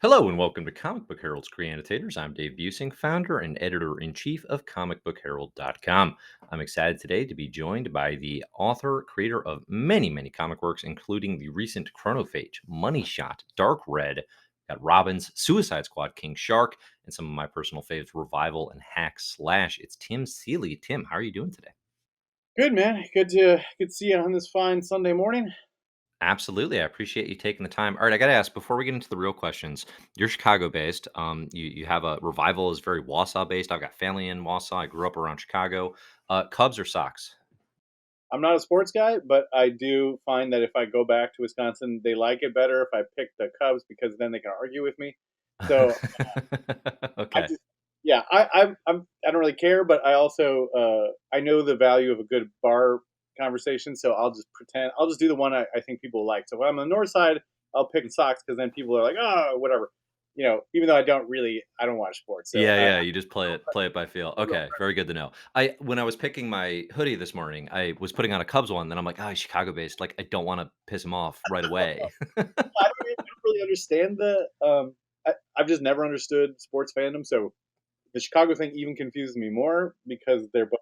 Hello and welcome to Comic Book Herald's Creannotators. I'm Dave Busing, founder and editor-in-chief of comicbookherald.com. I'm excited today to be joined by the author, creator of many comic works, including the recent Chronophage, Money Shot, Dark Red, got Robin's Suicide Squad, King Shark, and some of my personal faves, Revival and Hack Slash. It's Tim Seeley. Tim, how are you doing today? Good man. Good to see you on this fine Sunday morning. Absolutely. I appreciate you taking the time. All right, I got to ask before we get into the real questions. You're Chicago based. You have a Revival is very Wausau based. I've got family in Wausau. I grew up around Chicago. Cubs or Sox? I'm not a sports guy, but I do find that if I go back to Wisconsin, they like it better if I pick the Cubs because then they can argue with me. So I Okay. just, yeah, I don't really care, but I also I know the value of a good bar conversation, so I'll just pretend I'll just do the one I think people like. So when I'm on the north side, I'll pick Sox because then people are like, oh, whatever, even though I don't watch sports, so Yeah. You just play it by feel. Okay, very good to know. I when I was picking my hoodie this morning, I was putting on a Cubs one. Then I'm like, oh, he's Chicago based. Like, I don't want to piss him off right away. I don't really understand I've just never understood sports fandom. So the Chicago thing even confuses me more because they're both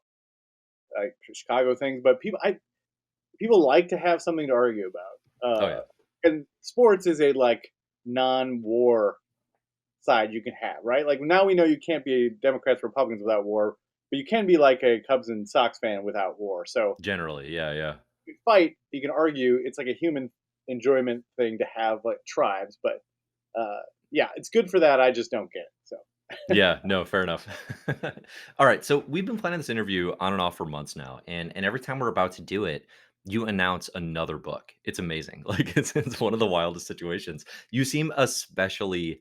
like Chicago things. But people like to have something to argue about. Oh yeah, And sports is a like non-war side you can have, right? Like now we know you can't be Democrats, Republicans without war, but you can be like a Cubs and Sox fan without war. So generally, yeah. you fight, you can argue. It's like a human enjoyment thing to have like tribes, but yeah, it's good for that. I just don't get it. So Yeah, no, fair enough. All right, so we've been planning this interview on and off for months now, and every time we're about to do it, you announce another book. It's amazing. Like it's one of the wildest situations. You seem especially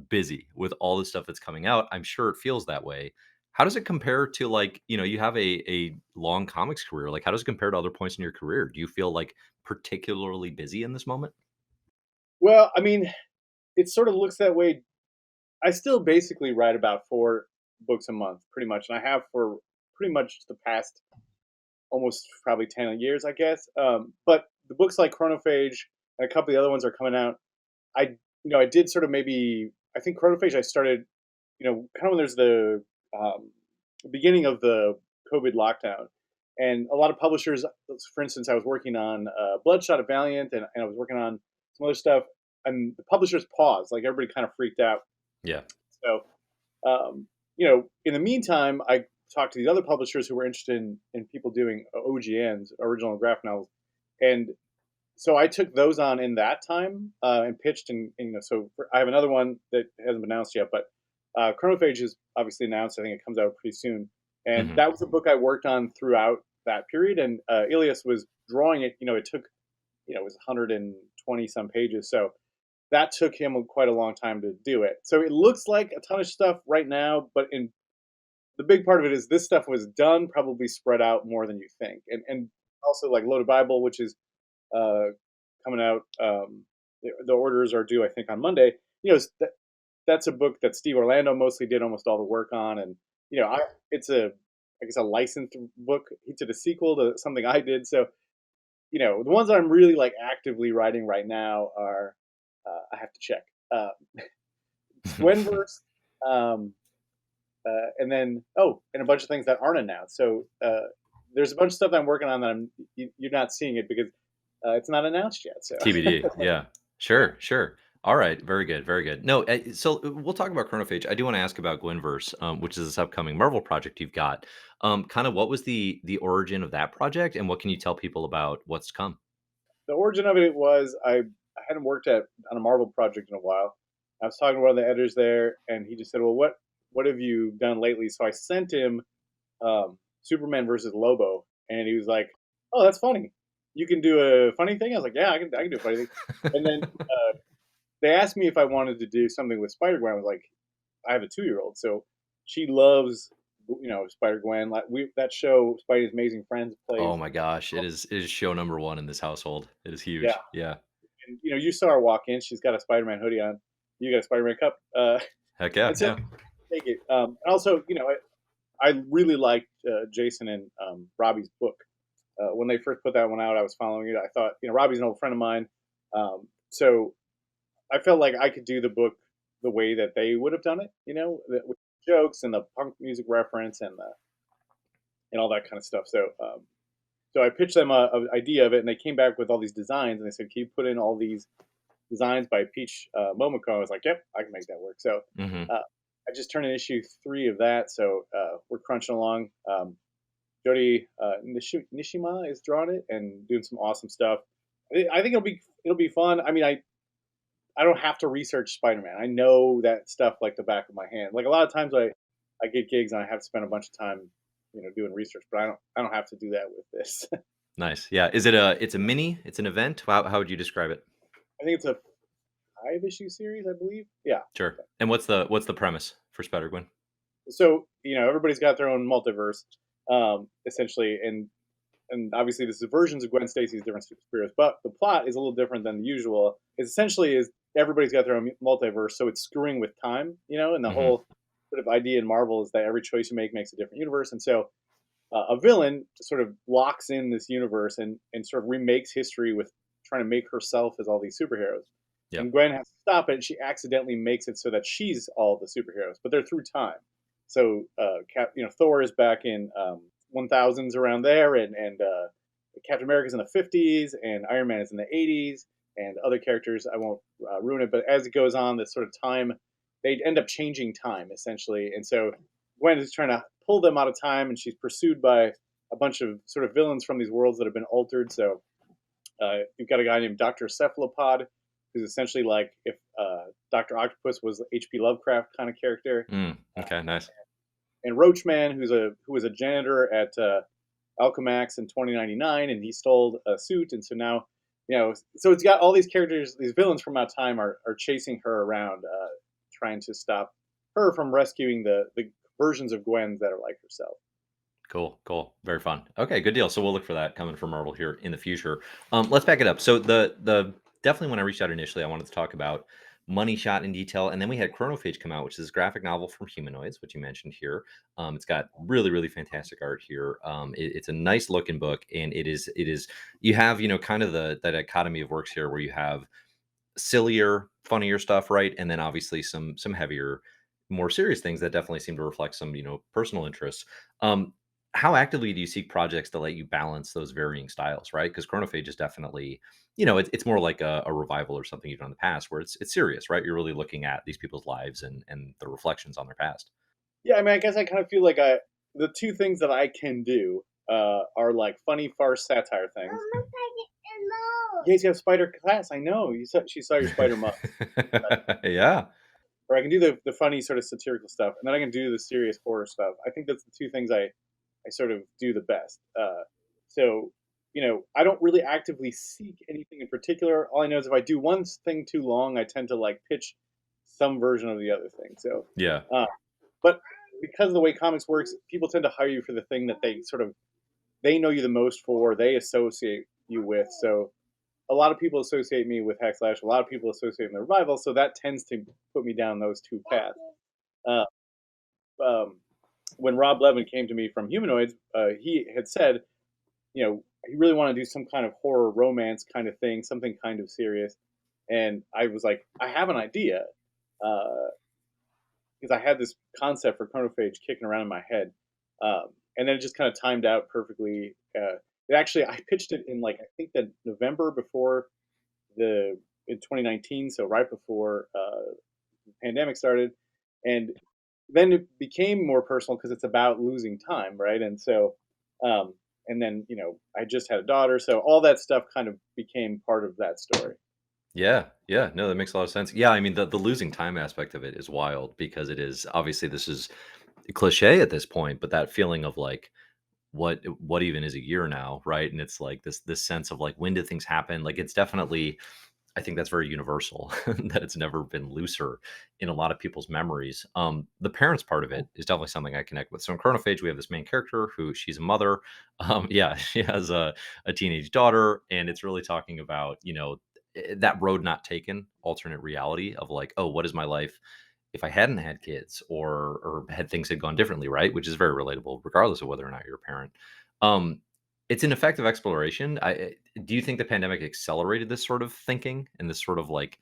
busy with all the stuff that's coming out. I'm sure it feels that way. How does it compare to like, you have a long comics career. Like how does it compare to other points in your career? Do you feel like particularly busy in this moment? well, I mean, it sort of looks that way. I still basically write about 4 books a month, pretty much, and I have for pretty much the past almost probably 10 years, I guess. But the books like Chronophage and a couple of the other ones are coming out. I did sort of maybe I think Chronophage I started, kind of when there's the um, beginning of the COVID lockdown, and a lot of publishers, for instance, I was working on Bloodshot at Valiant, and I was working on some other stuff, and the publishers paused, like everybody kind of freaked out. Yeah. So, in the meantime, I talked to these other publishers who were interested in people doing OGNs, original graphic novels, and so I took those on in that time and pitched, I have another one that hasn't been announced yet, but Chronophage is obviously announced. I think it comes out pretty soon, and Hmm. that was the book I worked on throughout that period. And Ilias was drawing it. It took, it was 120 some pages, so that took him quite a long time to do it. So it looks like a ton of stuff right now, but in the big part of it is this stuff was done, probably spread out more than you think, and also like Loaded Bible, which is uh, coming out. The orders are due, I think, on Monday. That's a book that Steve Orlando mostly did almost all the work on, and it's I guess a licensed book. He did a sequel to something I did, so the ones I'm really like actively writing right now are I have to check Gwenverse, um, and then and a bunch of things that aren't announced. So there's a bunch of stuff that I'm working on that you're not seeing it because it's not announced yet. So TBD. Yeah. yeah. Sure. All right. Very good. Very good. No, so we'll talk about Chronophage. I do want to ask about Gwenverse, which is this upcoming Marvel project you've got. Kind of what was the origin of that project, and what can you tell people about what's to come? The origin of it was I hadn't worked on a Marvel project in a while. I was talking to one of the editors there, and he just said, "Well, what have you done lately?" So I sent him Superman versus Lobo, and he was like, "Oh, that's funny. You can do a funny thing." I was like, "Yeah, I can do a funny thing." And then they asked me if I wanted to do something with Spider-Gwen. I was like, "I have a 2-year-old, so she loves Spider-Gwen. Like we that show, Spidey's Amazing Friends Oh plays. my gosh, it is show number one in this household. It is Yeah, huge. Yeah. and you saw her walk in. She's got a Spider-Man hoodie on. You got a Spider-Man cup. Heck yeah. And so Yeah. take it. And also, I really liked Jason and Robbie's book. When they first put that one out, I was following it. I thought, Robbie's an old friend of mine, so I felt like I could do the book the way that they would have done it, with jokes and the punk music reference and all that kind of stuff. So I pitched them a idea of it, and they came back with all these designs, and they said, "Can you put in all these designs by Peach Momoko?" I was like, "Yep, I can make that work." So Hmm. uh, I just turned in issue 3 of that, so we're crunching along. Jody Nishima is drawing it and doing some awesome stuff. I think it'll be fun. I mean, I don't have to research Spider-Man. I know that stuff like the back of my hand. Like a lot of times I get gigs and I have to spend a bunch of time, doing research, but I don't have to do that with this. Nice. Yeah. Is it a? It's a mini. It's an event. How would you describe it? I think it's a 5-issue series, I believe. Yeah. Sure. And what's the premise for Spider-Gwen? So, everybody's got their own multiverse, essentially, and obviously this is versions of Gwen Stacy's different superheroes, but the plot is a little different than the usual. It's essentially is everybody's got their own multiverse, so it's screwing with time, and the Hmm. whole sort of idea in Marvel is that every choice you make makes a different universe, and so a villain sort of locks in this universe and sort of remakes history with trying to make herself as all these superheroes. Yeah. And Gwen has to stop it, and she accidentally makes it so that she's all the superheroes, but they're through time. So, Thor is back in 1000s around there, and Captain America's in the 50s, and Iron Man is in the 80s, and other characters. I won't ruin it, but as it goes on, this sort of time, they end up changing time essentially, and so Gwen is trying to pull them out of time, and she's pursued by a bunch of sort of villains from these worlds that have been altered. So you've got a guy named Doctor Cephalopod, who's essentially like if Doctor Octopus was H.P. Lovecraft kind of character, Mm, uh, okay. Nice. and Roachman, who was a janitor at Alchemax in 2099, and he stole a suit, and so now, so it's got all these characters, these villains from our time are chasing her around, trying to stop her from rescuing the versions of Gwen that are like herself. Cool, cool. Very fun. Okay, good deal. So we'll look for that coming from Marvel here in the future. Let's back it up. So the definitely when I reached out initially, I wanted to talk about Money Shot in detail, and then we had Chronophage come out, which is this graphic novel from Humanoids, which you mentioned here. It's got really really fantastic art here. It's a nice looking book, and it is you have kind of the dichotomy of works here where you have sillier, funnier stuff, right? And then obviously some heavier, more serious things that definitely seem to reflect some, personal interests. Um, how actively do you seek projects to let you balance those varying styles, right? Because Chronophage is definitely, it's more like a revival or something you've done in the past where it's serious, right? You're really looking at these people's lives and the reflections on their past. Yeah, I mean, I guess I kind of feel like the two things that I can do are like funny farce satire things. Yes, you have spider class. I know she saw your spider mug. Yeah. Or I can do the funny sort of satirical stuff, and then I can do the serious horror stuff. I think that's the two things I sort of do the best. So I don't really actively seek anything in particular. All I know is if I do one thing too long, I tend to like pitch some version of the other thing. So, Yeah. uh, but because of the way comics works, people tend to hire you for the thing that they know you the most for, they associate you with. So a lot of people associate me with Hackslash. A lot of people associate me with Revival. So that tends to put me down those two paths. Uh, um, when Rob Levin came to me from Humanoids, he had said, he really wanted to do some kind of horror romance kind of thing, something kind of serious. And I was like, I have an idea, because I had this concept for Chronophage kicking around in my head, and then it just kind of timed out perfectly. I pitched it in like I think the November before the in 2019, so right before the pandemic started, and then it became more personal because it's about losing time, right? And so, and then I just had a daughter, so all that stuff kind of became part of that story. Yeah, yeah, no, that makes a lot of sense. Yeah, I mean, the losing time aspect of it is wild because it is obviously this is cliche at this point, but that feeling of like what even is a year now, right? And it's like this sense of like when did things happen? Like it's definitely I think that's very universal that it's never been looser in a lot of people's memories. The parents part of it is definitely something I connect with. So in Chronophage, we have this main character who she's a mother. Yeah, she has a teenage daughter, and it's really talking about that road not taken, alternate reality of like, oh, what is my life if I hadn't had kids or had things had gone differently, right? Which is very relatable, regardless of whether or not you're a parent. Um, it's an effective exploration. Do you think the pandemic accelerated this sort of thinking and this sort of like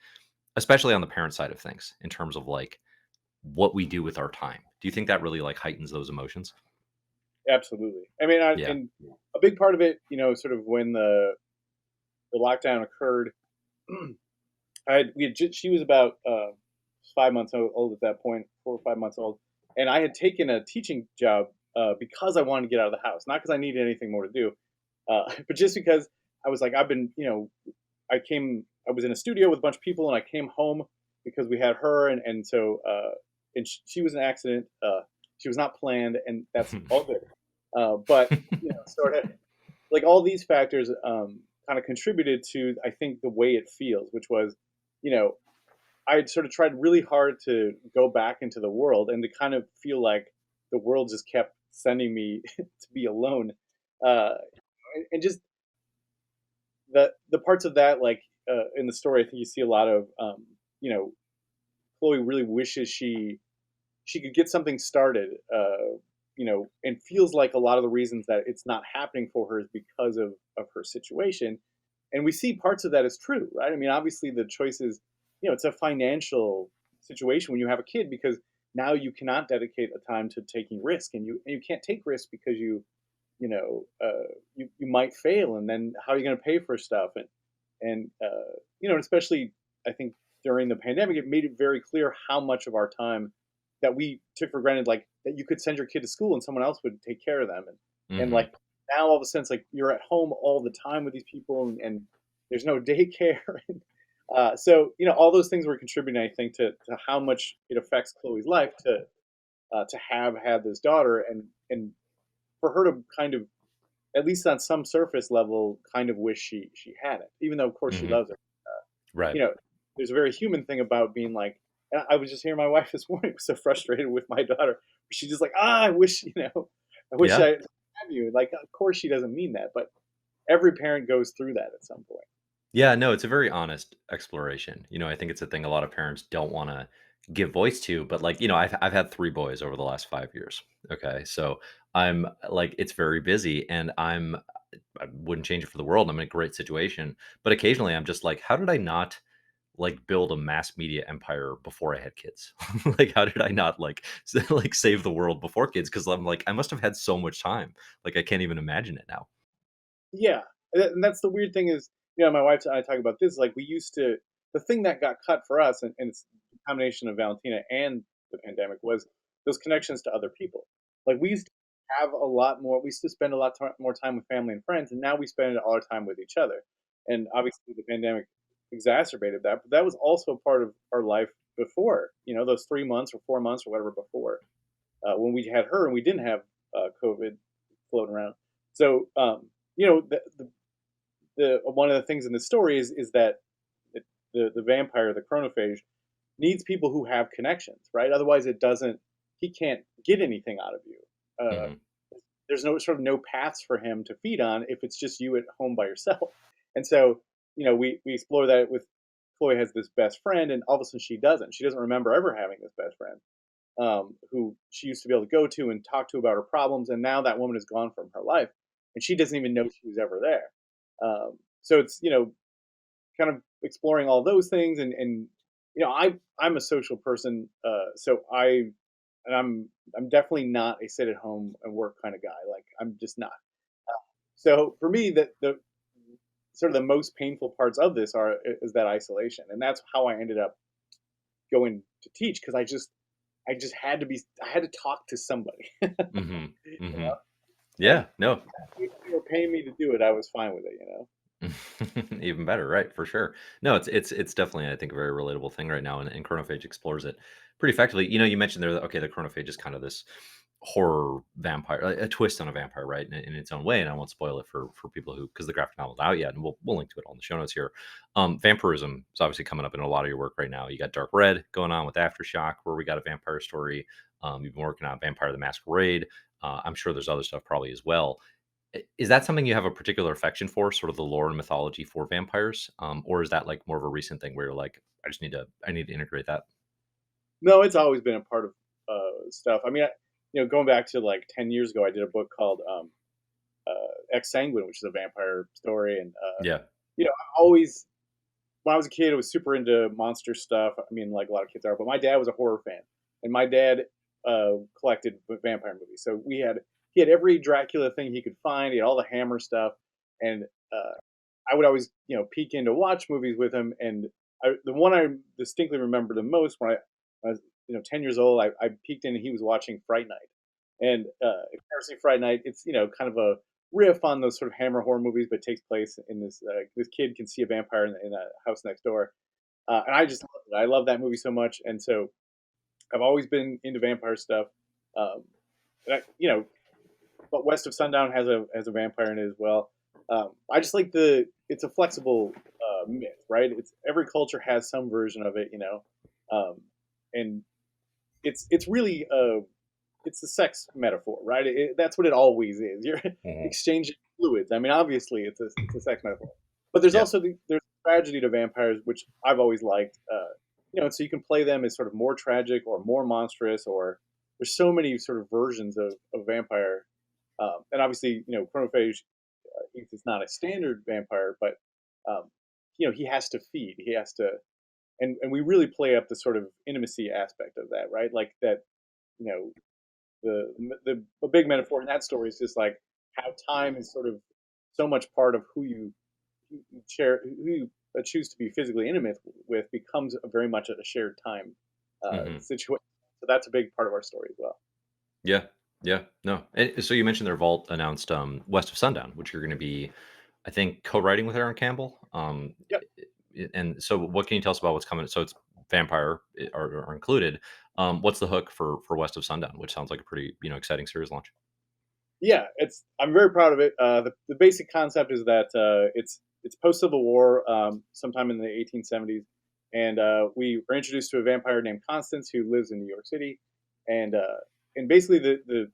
especially on the parent side of things in terms of like what we do with our time. Do you think that really like heightens those emotions? Absolutely. I mean, Yeah. and a big part of it, sort of when the lockdown occurred, she was about 5 months old at that point, 4 or 5 months old, and I had taken a teaching job because I wanted to get out of the house, not because I needed anything more to do, but just because I was like, I've been, I was in a studio with a bunch of people, and I came home because we had her, and so and she was an accident. She was not planned, and that's all good. But sort of like all these factors kind of contributed to, I think, the way it feels, which was, you know, I had sort of tried really hard to go back into the world and to kind of feel like the world just kept sending me to be alone, and just the parts of that, like in the story, I think you see a lot of, you know, Chloe really wishes she could get something started, and feels like a lot of the reasons that it's not happening for her is because of her situation. And we see parts of that as true, right? I mean, obviously the choices, it's a financial situation when you have a kid because now you cannot dedicate a time to taking risk, and you can't take risks because you might fail, and then how are you going to pay for stuff? And especially I think during the pandemic, it made it very clear how much of our time that we took for granted, like that you could send your kid to school and someone else would take care of them, and Hmm. like now all of a sudden it's like you're at home all the time with these people, and there's no daycare. So all those things were contributing, I think, to how much it affects Chloe's life to have had this daughter, and for her to kind of, at least on some surface level, kind of wish she had it, even though of course she Hmm. loves it. Right. You know, there's a very human thing about being like, and I was just hearing my wife this morning was so frustrated with my daughter. She's just like, I wish, I wish I Yeah. had you. Like, of course she doesn't mean that, but every parent goes through that at some point. Yeah, no, it's a very honest exploration. I think it's a thing a lot of parents don't want to give voice to, but like, I've had 3 boys over the last 5 years. Okay? So, I'm like it's very busy and I wouldn't change it for the world. I'm in a great situation, but occasionally I'm just like, how did I not like build a mass media empire before I had kids? Like how did I not like like save the world before kids? Cuz I'm like I must have had so much time. Like I can't even imagine it now. Yeah, and that's the weird thing is, my wife and I talk about this. Like, we used to, the thing that got cut for us, and it's a combination of Valentina and the pandemic, was those connections to other people. Like, we used to have a lot more. We used to spend a lot more time with family and friends, and now we spend all our time with each other. And obviously, the pandemic exacerbated that, but that was also part of our life before. Those 3 months or 4 months or whatever before, when we had her and we didn't have COVID floating around. So, the one of the things in the story is that the vampire, the chronophage, needs people who have connections, right? Otherwise, it doesn't. He can't get anything out of you. Mhm. There's no paths for him to feed on if it's just you at home by yourself. And so, we explore that with Chloe has this best friend, and all of a sudden she doesn't. She doesn't remember ever having this best friend, who she used to be able to go to and talk to about her problems, and now that woman is gone from her life, and she doesn't even know she was ever there. So it's kind of exploring all those things, and I'm a social person, so I'm definitely not a sit at home and work kind of guy. Like, I'm just not. So for me, the sort of the most painful parts of this is that isolation, and that's how I ended up going to teach, because I just I had to talk to somebody. Mhm. Mhm. And Yeah, no. if they were paying me to do it, I was fine with it. Even better, right? For sure. No, it's definitely I think a very relatable thing right now, and Chronophage explores it pretty effectively. You mentioned there that okay, the Chronophage is kind of this horror vampire, a twist on a vampire, right? In its own way, and I won't spoil it for people who because the graphic novel's out yet, and we'll link to it all in the show notes here. Vampirism is obviously coming up in a lot of your work right now. You got Dark Red going on with Aftershock, where we got a vampire story. You've been working on Vampire the Masquerade. I'm sure there's other stuff probably as well. Is that something you have a particular affection for, sort of the lore and mythology for vampires? Or is that like more of a recent thing where you're like, I need to integrate that? No, it's always been a part of stuff. I mean, going back to like 10 years ago, I did a book called Ex Sanguine, which is a vampire story, and Yeah. I always. when I was a kid, I was super into monster stuff. I mean, like a lot of kids are, but my dad was a horror fan, and my dad collected vampire movies. So he had every Dracula thing he could find. He had all the Hammer stuff, and I would always peek in to watch movies with him. And the one I distinctly remember the most when I was 10 years old, I peeked in and he was watching Fright Night. And if you've ever seen Fright Night, it's kind of a riff on those sort of Hammer horror movies, but takes place in this kid can see a vampire in a house next door, and I just love it. I love that movie so much, and so I've always been into vampire stuff. Um, and but West of Sundown has a vampire in it as well. I just like it's a flexible myth, right? It's every culture has some version of it, and it's really it's the sex metaphor, right? That's what it always is. You're Hmm. exchanging fluids. I mean, obviously, it's a sex metaphor, but there's Yeah. also there's tragedy to vampires, which I've always liked. So you can play them as sort of more tragic or more monstrous, or there's so many sort of versions of vampire. And obviously, Chronophage is not a standard vampire, but um, he has to feed. He has to, and we really play up the sort of intimacy aspect of that, right? Like that, you know, the big metaphor in that story is just like how time is sort of so much part of who you share, who you choose to be physically intimate with, becomes very much a shared time Hmm. situation. So that's a big part of our story as well. Yeah. Yeah. No. And so you mentioned their vault announced West of Sundown, which you're going to be, I think, co-writing with Aaron Campbell. Yep. And so, what can you tell us about what's coming? So it's vampire are included. What's the hook for West of Sundown, which sounds like a pretty exciting series launch? Yeah, I'm very proud of it. The basic concept is that it's post Civil War, sometime in the 1870s, and we were introduced to a vampire named Constance who lives in New York City, and basically the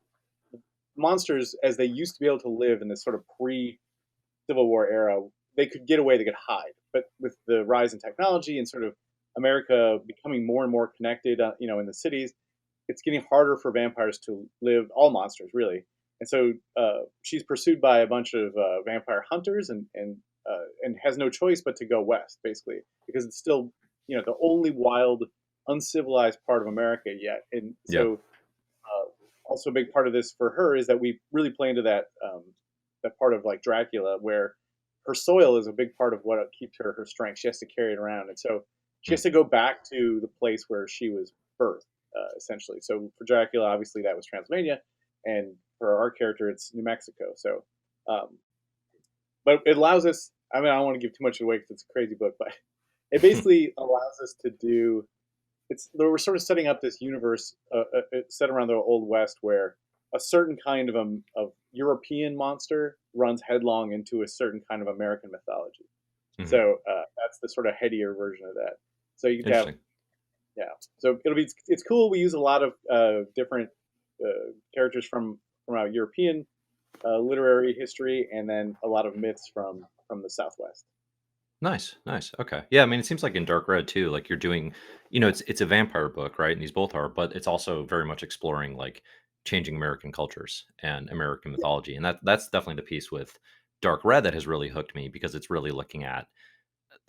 monsters as they used to be able to live in this sort of pre Civil War era, they could get away, they could hide, but with the rise in technology and sort of America becoming more and more connected, in the cities, it's getting harder for vampires to live, all monsters really. And so she's pursued by a bunch of vampire hunters, and has no choice but to go west, basically, because it's still the only wild, uncivilized part of America yet. And Yeah. so also a big part of this for her is that we really play into that part of like Dracula, where her soil is a big part of what keeps her strength. She has to carry it around, and so she Mm. has to go back to the place where she was birthed, essentially. So for Dracula, obviously that was Transylvania, and for our character, it's New Mexico. So, um, but it allows us. I mean, I don't want to give too much away because it's a crazy book, but it basically allows us to do we're sort of setting up this universe set around the old west where a certain kind of European monster runs headlong into a certain kind of American mythology. Hmm. So that's the sort of headier version of that. So you could have, Interesting. yeah. So it's cool. We use a lot of different characters from our European literary history, and then a lot of myths from the Southwest. Nice, nice. Okay. Yeah, I mean, it seems like in Dark Red too, like you're doing, it's a vampire book, right? And these both are, but it's also very much exploring like changing American cultures and American Yeah, mythology. And that's definitely the piece with Dark Red that has really hooked me because it's really looking at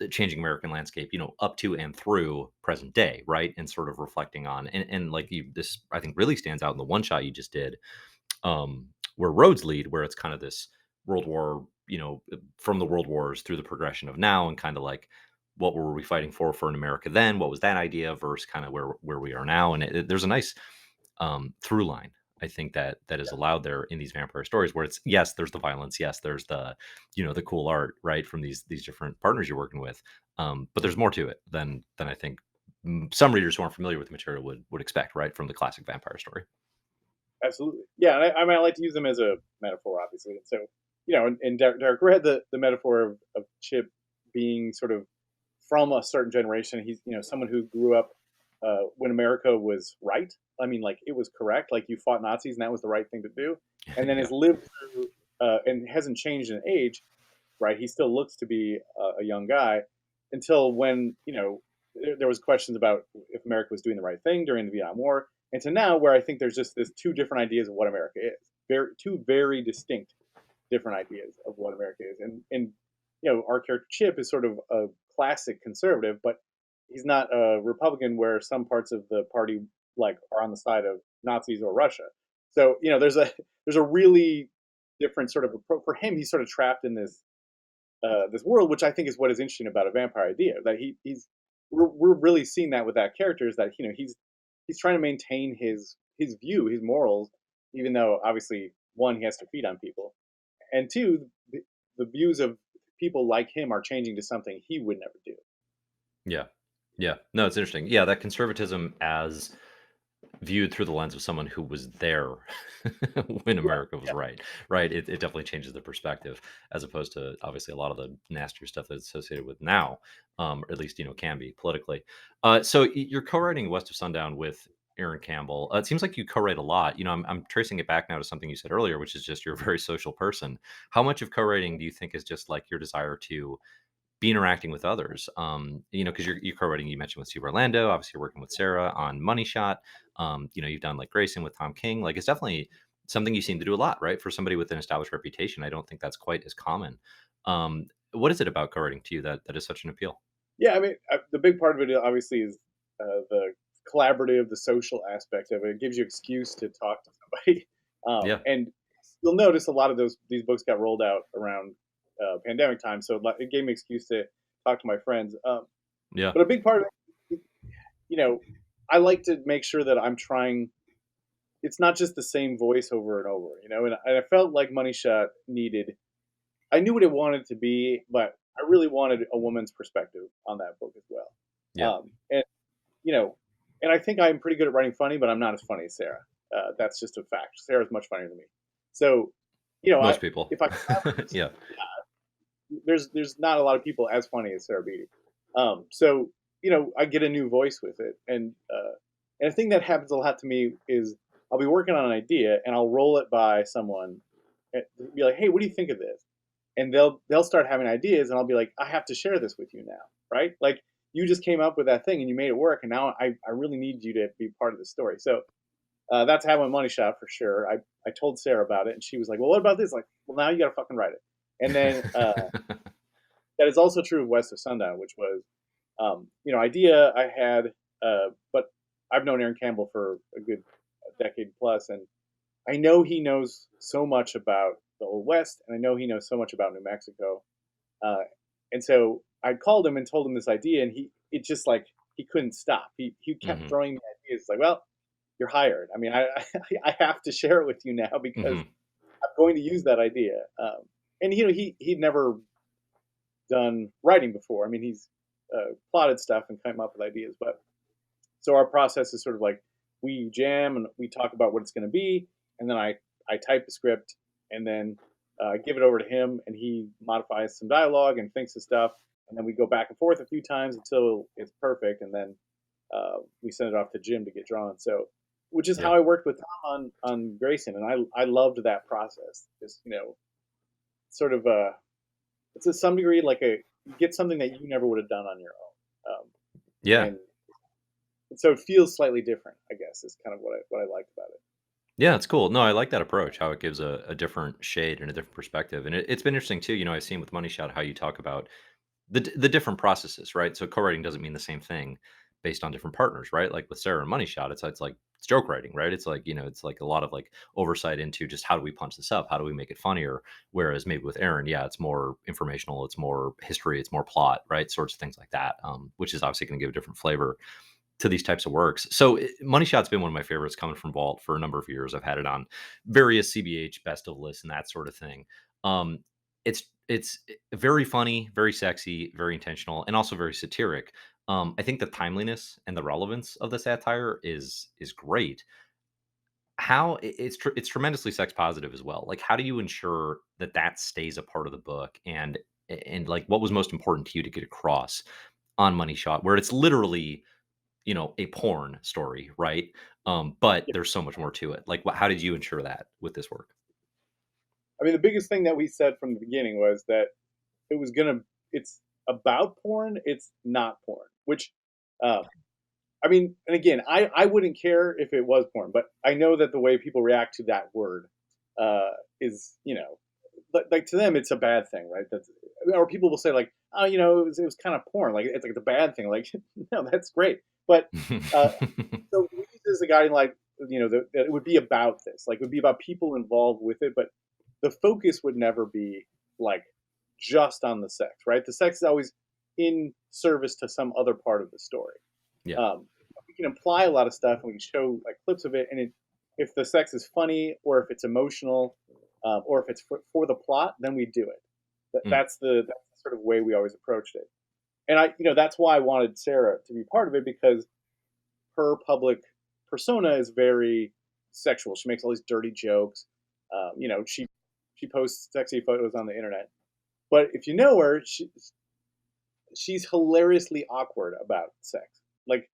the changing American landscape, up to and through present day, right? And sort of reflecting on and like this I think really stands out in the one shot you just did, where roads lead, where it's kind of this World War, from the World Wars through the progression of now, and kind of like what were we fighting for in America then? What was that idea versus kind of where we are now? And there's a nice through line. I think that is allowed there in these vampire stories, where it's yes, there's the violence, yes, there's the the cool art, right, from these different partners you're working with, but there's more to it than I think some readers who aren't familiar with the material would expect, right, from the classic vampire story. absolutely. Yeah, and I mean, I like to use them as a metaphor, obviously. And so, in Dark Red, the metaphor of Chip being sort of from a certain generation. He's someone who grew up when America was right. I mean, like it was correct. Like you fought Nazis, and that was the right thing to do. And then Yeah. has lived through and hasn't changed in age. Right, he still looks to be a young guy until when there was questions about if America was doing the right thing during the Vietnam War, and to now where I think there's just this two different ideas of what America is, two very distinct different ideas of what America is, and our character Chip is sort of a classic conservative, but he's not a Republican where some parts of the party like are on the side of Nazis or Russia. So there's a really different sort of approach for him. He's sort of trapped in this world, which I think is what is interesting about a vampire idea. That he's we're really seeing that with that character is that he's trying to maintain his view, his morals, even though obviously one he has to feed on people, and two the views of people like him are changing to something he would never do. Yeah. Yeah. No, it's interesting. Yeah, that conservatism as viewed through the lens of someone who was there when Right. America was Yeah. right, right? It definitely changes the perspective as opposed to obviously a lot of the nastier stuff that's associated with now, or at least can be politically. So you're co-writing West of Sundown with Aaron Campbell. It seems like you co-write a lot. I'm tracing it back now to something you said earlier, which is just you're a very social person. How much of co-writing do you think is just like your desire to be interacting with others. Because you're co-writing, you mentioned with Steve Orlando, obviously you're working with Sarah on Money Shot. You've done like Grayson with Tom King. Like it's definitely something you seem to do a lot, right? For somebody with an established reputation, I don't think that's quite as common. What is it about co-writing to you that is such an appeal? Yeah, I mean, the big part of it obviously is the collaborative, the social aspect of it. It gives you excuse to talk to somebody, Yeah, and you'll notice a lot of these books got rolled out around pandemic time, so it gave me excuse to talk to my friends. yeah, But a big part of it, I like to make sure that I'm trying. It's not just the same voice over and over, and I felt like Money Shot needed. I knew what it wanted to be, but I really wanted a woman's perspective on that book as well. yeah. And you know, and I think I'm pretty good at writing funny, but I'm not as funny as Sarah. That's just a fact. Sarah's much funnier than me. So, I Most people. if I collaborate with Yeah, there's not a lot of people as funny as Sarah Beattie. So I get a new voice with it, and a thing that happens a lot to me is I'll be working on an idea and I'll roll it by someone and be like, "Hey, what do you think of this?" And they'll start having ideas, and I'll be like, "I have to share this with you now, right? Like you just came up with that thing and you made it work, and now I really need you to be part of the story." So that's how my money shot for sure. I told Sarah about it, and she was like, "Well, what about this?" Like, well, now you got to fucking write it. And then that is also true of West of Sundown, which was, idea I had, but I've known Aaron Campbell for a good decade plus, and I know he knows so much about the Old West, and I know he knows so much about New Mexico. Uh, and so I called him and told him this idea, and it just like he couldn't stop. He kept hmm throwing me ideas. Like, well, you're hired. I mean, I have to share it with you now because hmm I'm going to use that idea. And he'd never done writing before. I mean, he's plotted stuff and come up with ideas, but so our process is sort of like we jam and we talk about what it's going to be, and then I type the script and then give it over to him, and he modifies some dialogue and thinks of stuff, and then we go back and forth a few times until it's perfect, and then we send it off to Jim to get drawn. So, which is Yeah. how I worked with Tom on Grayson, and I loved that process. Just sort of it's to some degree like you get something that you never would have done on your own, Yeah. and so it feels slightly different, I guess, is kind of what I liked about it. Yeah, it's cool. No, I like that approach, how it gives a different shade and a different perspective. And it's been interesting too. I've seen with Money Shot how you talk about the different processes, right? So co-writing doesn't mean the same thing based on different partners, right? Like with Sarah and Money Shot, it's like it's joke writing, right? It's like, it's like a lot of like oversight into just how do we punch this up? How do we make it funnier? Whereas maybe with Aaron, yeah, it's more informational, it's more history, it's more plot, right? Sorts of things like that. Which is obviously going to give a different flavor to these types of works. So Money Shot's been one of my favorites coming from Vault for a number of years. I've had it on various CBH best of lists and that sort of thing. Um, it's very funny, very sexy, very intentional, and also very satiric. I think the timeliness and the relevance of the satire is great. How it's tremendously sex positive as well. Like, how do you ensure that that stays a part of the book? And like, what was most important to you to get across on Money Shot, where it's literally a porn story, right? But Yeah. there's so much more to it. Like, how did you ensure that with this work? I mean, the biggest thing that we said from the beginning was that it was gonna. It's about porn. It's not porn. Which, uh, I mean, and again, I wouldn't care if it was porn, but I know that the way people react to that word is like to them, it's a bad thing, right? That's or people will say like, oh, it was kind of porn. Like it's like the bad thing. Like, no, that's great. But uh, so we use it as a guiding light. That it would be about this. Like, it would be about people involved with it, but the focus would never be like just on the sex, right? The sex is always in service to some other part of the story. Yeah. Um, we can imply a lot of stuff, and we can show like clips of it, and if the sex is funny or if it's emotional, or if it's for the plot, then we do it. Mm, That's the sort of way we always approached it. And that's why I wanted Sarah to be part of it, because her public persona is very sexual. She makes all these dirty jokes. She posts sexy photos on the internet. But if you know her, she's hilariously awkward about sex, like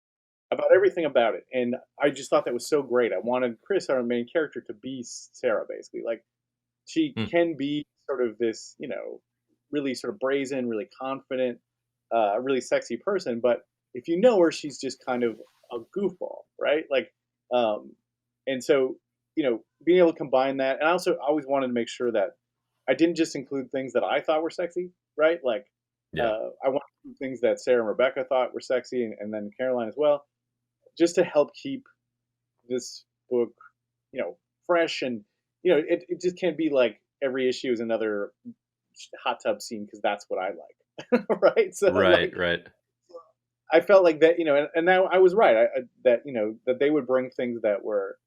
about everything about it. And I just thought that was so great. I wanted Chris, our main character, to be Sarah, basically. Like, she mm, can be sort of this, really sort of brazen, really confident, really sexy person. But if you know her, she's just kind of a goofball, right? Like, um, and so being able to combine that, and I also always wanted to make sure that I didn't just include things that I thought were sexy, right? Like, yeah. I want to include things that Sarah and Rebecca thought were sexy, and then Caroline as well, just to help keep this book, fresh. And it just can't be like every issue is another hot tub scene, because that's what I like. Right? So Right, like, right. I felt like that, and now I was right. That that they would bring things that were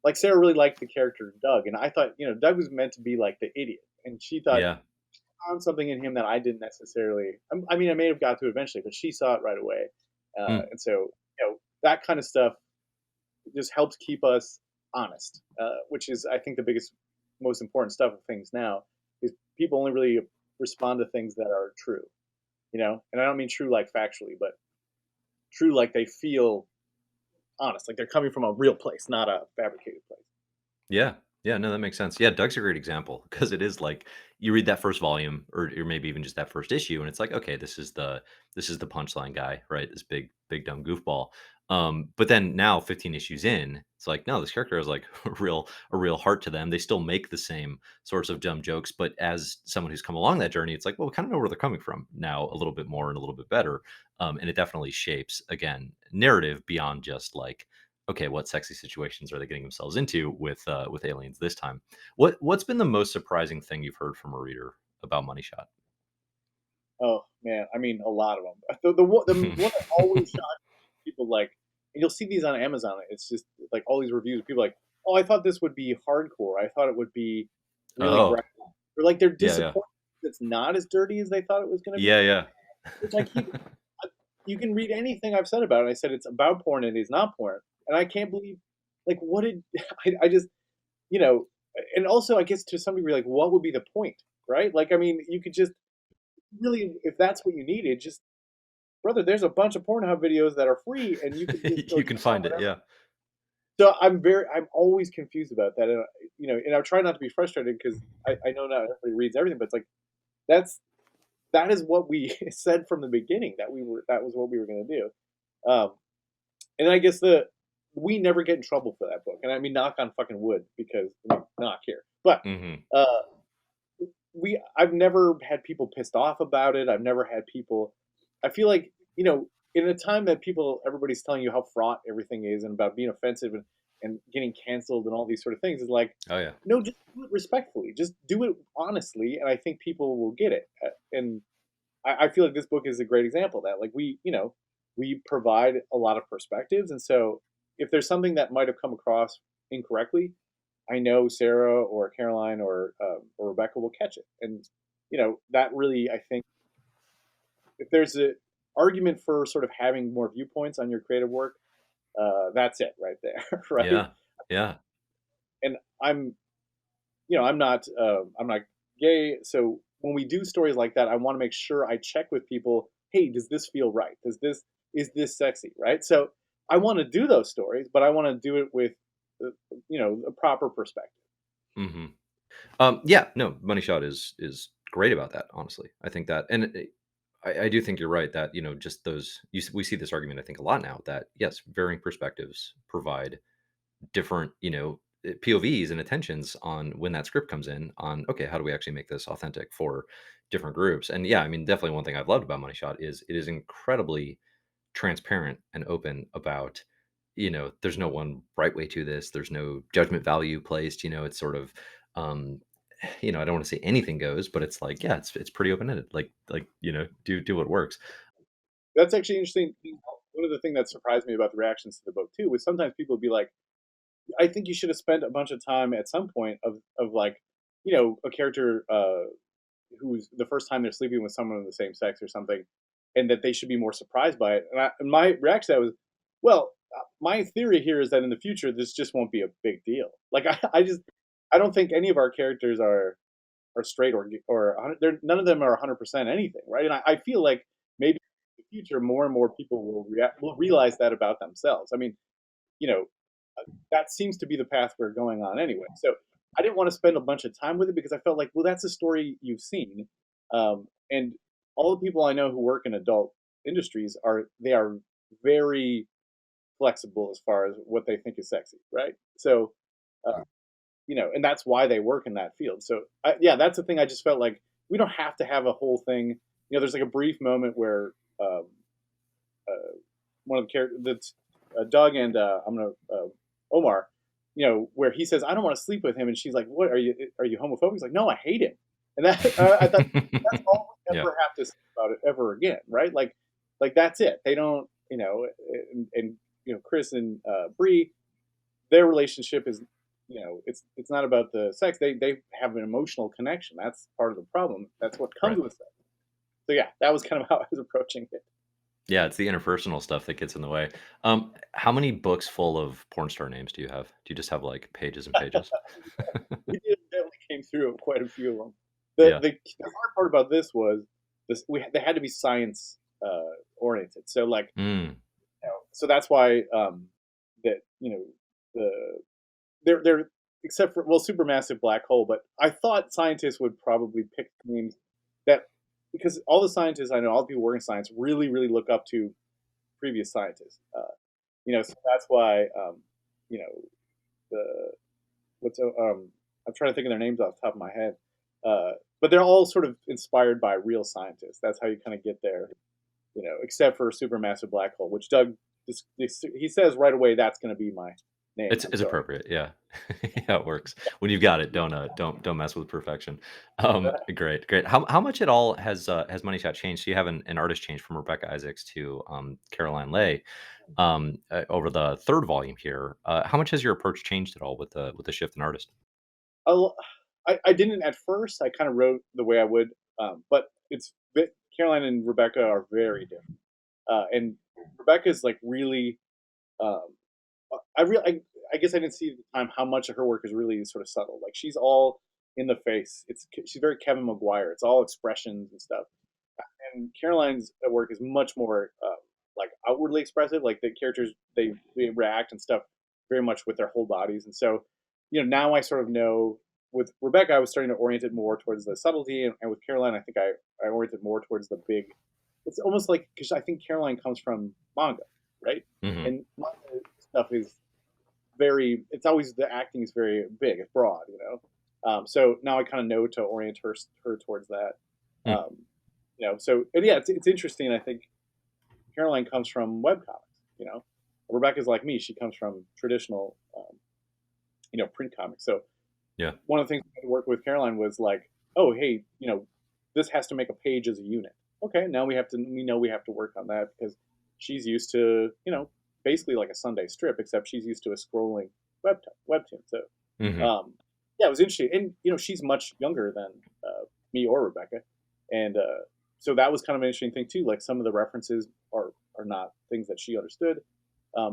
like, Sarah really liked the character Doug, and I thought Doug was meant to be like the idiot, and she thought Yeah. found something in him that I didn't necessarily. I mean, I may have got to eventually, but she saw it right away, Mm, and so that kind of stuff just helps keep us honest, which is, I think, the biggest, most important stuff of things now, is people only really respond to things that are true, and I don't mean true like factually, but true like they feel honest, like they're coming from a real place, not a fabricated place. yeah. Yeah, no, that makes sense. Yeah, Doug's a great example because it is like you read that first volume or maybe even just that first issue and it's like, okay, this is the punchline guy, right? This big dumb goofball. But then now 15 issues in, it's like, no, this character has like a real heart to them. They still make the same sorts of dumb jokes, but as someone who's come along that journey, it's like, well, we kind of know where they're coming from now a little bit more and a little bit better. And it definitely shapes again narrative beyond just like okay, what sexy situations are they getting themselves into with aliens this time? What's been the most surprising thing you've heard from a reader about Money Shot? Oh man, I mean, a lot of them. The one that always shocks people, like, and you'll see these on Amazon. It's just like all these reviews. People are like, oh, I thought this would be hardcore. I thought it would be really Oh, graphic. Or like they're yeah, yeah. disappointed it's not as dirty as they thought it was going to be. Yeah, yeah. Which I keep. You can read anything I've said about it. I said it's about porn and it's not porn, and I can't believe, like, what did I just you know. And also, I guess to some degree, like, what would be the point, right? Like, I mean, you could just really, if that's what you needed, just brother, there's a bunch of Pornhub videos that are free, and you could just go You check can out find it, whatever. yeah. So I'm always confused about that, and and I try not to be frustrated, because I know not everybody reads everything, but it's like that's that is what we said from the beginning, that was what we were going to do. Um, and I guess we never get in trouble for that book, and I mean, knock on fucking wood, because knock here, but Mhm. uh, I've never had people pissed off about it. I've never had people. I feel like, in a time that everybody's telling you how fraught everything is, and about being offensive, and getting canceled and all these sort of things, is like, Oh, yeah. no, just do it respectfully, just do it honestly, and I think people will get it. And I feel like this book is a great example of that. Like, we provide a lot of perspectives, and so if there's something that might have come across incorrectly, I know Sarah or Caroline or Rebecca will catch it. And that really, I think, if there's a argument for sort of having more viewpoints on your creative work, that's it right there, right? Yeah. Yeah. And I'm not gay, so when we do stories like that, I want to make sure I check with people. Hey, does this feel right? Is this sexy, right? So I want to do those stories, but I want to do it with a proper perspective. Mhm. Yeah, no, Money Shot is great about that, honestly. I think that and I do think you're right that, just those we see this argument I think a lot now that yes, varying perspectives provide different, POVs and attentions on when that script comes in on, okay, how do we actually make this authentic for different groups? And yeah, I mean, definitely one thing I've loved about Money Shot is it is incredibly transparent and open about, there's no one right way to this. There's no judgment value placed. It's sort of, um, I don't want to say anything goes, but it's like, yeah, it's pretty open ended. Like do what works. That's actually interesting. One of the things that surprised me about the reactions to the book too was sometimes people would be like, "I think you should have spent a bunch of time at some point of like, a character who's the first time they're sleeping with someone of the same sex or something, and that they should be more surprised by it." And my reaction to that was, well, my theory here is that in the future this just won't be a big deal. Like I don't think any of our characters are straight or they're none of them are 100% anything, right? And I feel like maybe in the future more and more people will realize that about themselves. I mean, you know, that seems to be the path we're going on anyway. So I didn't want to spend a bunch of time with it because I felt like, well, that's a story you've seen, and all the people I know who work in adult industries are very flexible as far as what they think is sexy, right? So, uh, and that's why they work in that field. So, yeah, that's the thing. I just felt like we don't have to have a whole thing. There's like a brief moment where um, one of the characters, that's Doug and I'm gonna Omar, where he says, "I don't want to sleep with him," and she's like, "What are you homophobic?" He's like, "No, I hate him," and that I thought that's all we Yeah. ever have to say about it ever again, right? Like that's it. They don't, and Chris and Bree, their relationship is, it's not about the sex. They have an emotional connection. That's part of the problem. That's what comes Right. with sex. So yeah, that was kind of how I was approaching it. Yeah, it's the interpersonal stuff that gets in the way. How many books full of porn star names do you have? Do you just have like pages and pages? We definitely came through quite a few of them. Yeah. The hard part about this was they had to be science oriented. So like, Mm, so that's why that the they're except for, well, supermassive black hole. But I thought scientists would probably pick names that, because all the scientists I know, all the people working in science really look up to previous scientists. So that's why you know the what's I'm trying to think of their names off the top of my head. But they're all sort of inspired by real scientists. That's how you kind of get there, except for supermassive black hole, which Doug he says right away that's going to be my name. I'm it's sorry. appropriate. Yeah, yeah, it works. When you've got it, don't mess with perfection. Great, great. How much at all has Money Shot changed? So you have an artist change from Rebecca Isaacs to Caroline Leigh over the third volume here. How much has your approach changed at all with the shift in artist? Oh, I didn't at first. I kind of wrote the way I would, but Caroline and Rebecca are very different. And Rebecca's like really, um, I guess I didn't see at the time how much of her work is really sort of subtle. Like she's all in the face. She's very Kevin McGuire. It's all expressions and stuff. And Caroline's work is much more like outwardly expressive. Like the characters, they react and stuff very much with their whole bodies. And so, now I sort of know. With Rebecca, I was starting to orient it more towards the subtlety, and with Caroline, I think I oriented more towards the big. It's almost like, because I think Caroline comes from manga, right? Hmm. And manga stuff is very. It's always, the acting is very big, it's broad. So now I kind of know to orient her towards that. Um, so, and yeah, it's interesting. I think Caroline comes from webcomics. Rebecca's like me; she comes from traditional, print comics. So Yeah. one of the things I had to work with Caroline was like, oh, hey, this has to make a page as a unit. Okay, now we know we have to work on that, because she's used to, basically like a Sunday strip, except she's used to a scrolling webtoon. So, Hmm. yeah, it was interesting. And, she's much younger than me or Rebecca. And so that was kind of an interesting thing too. Like some of the references are not things that she understood,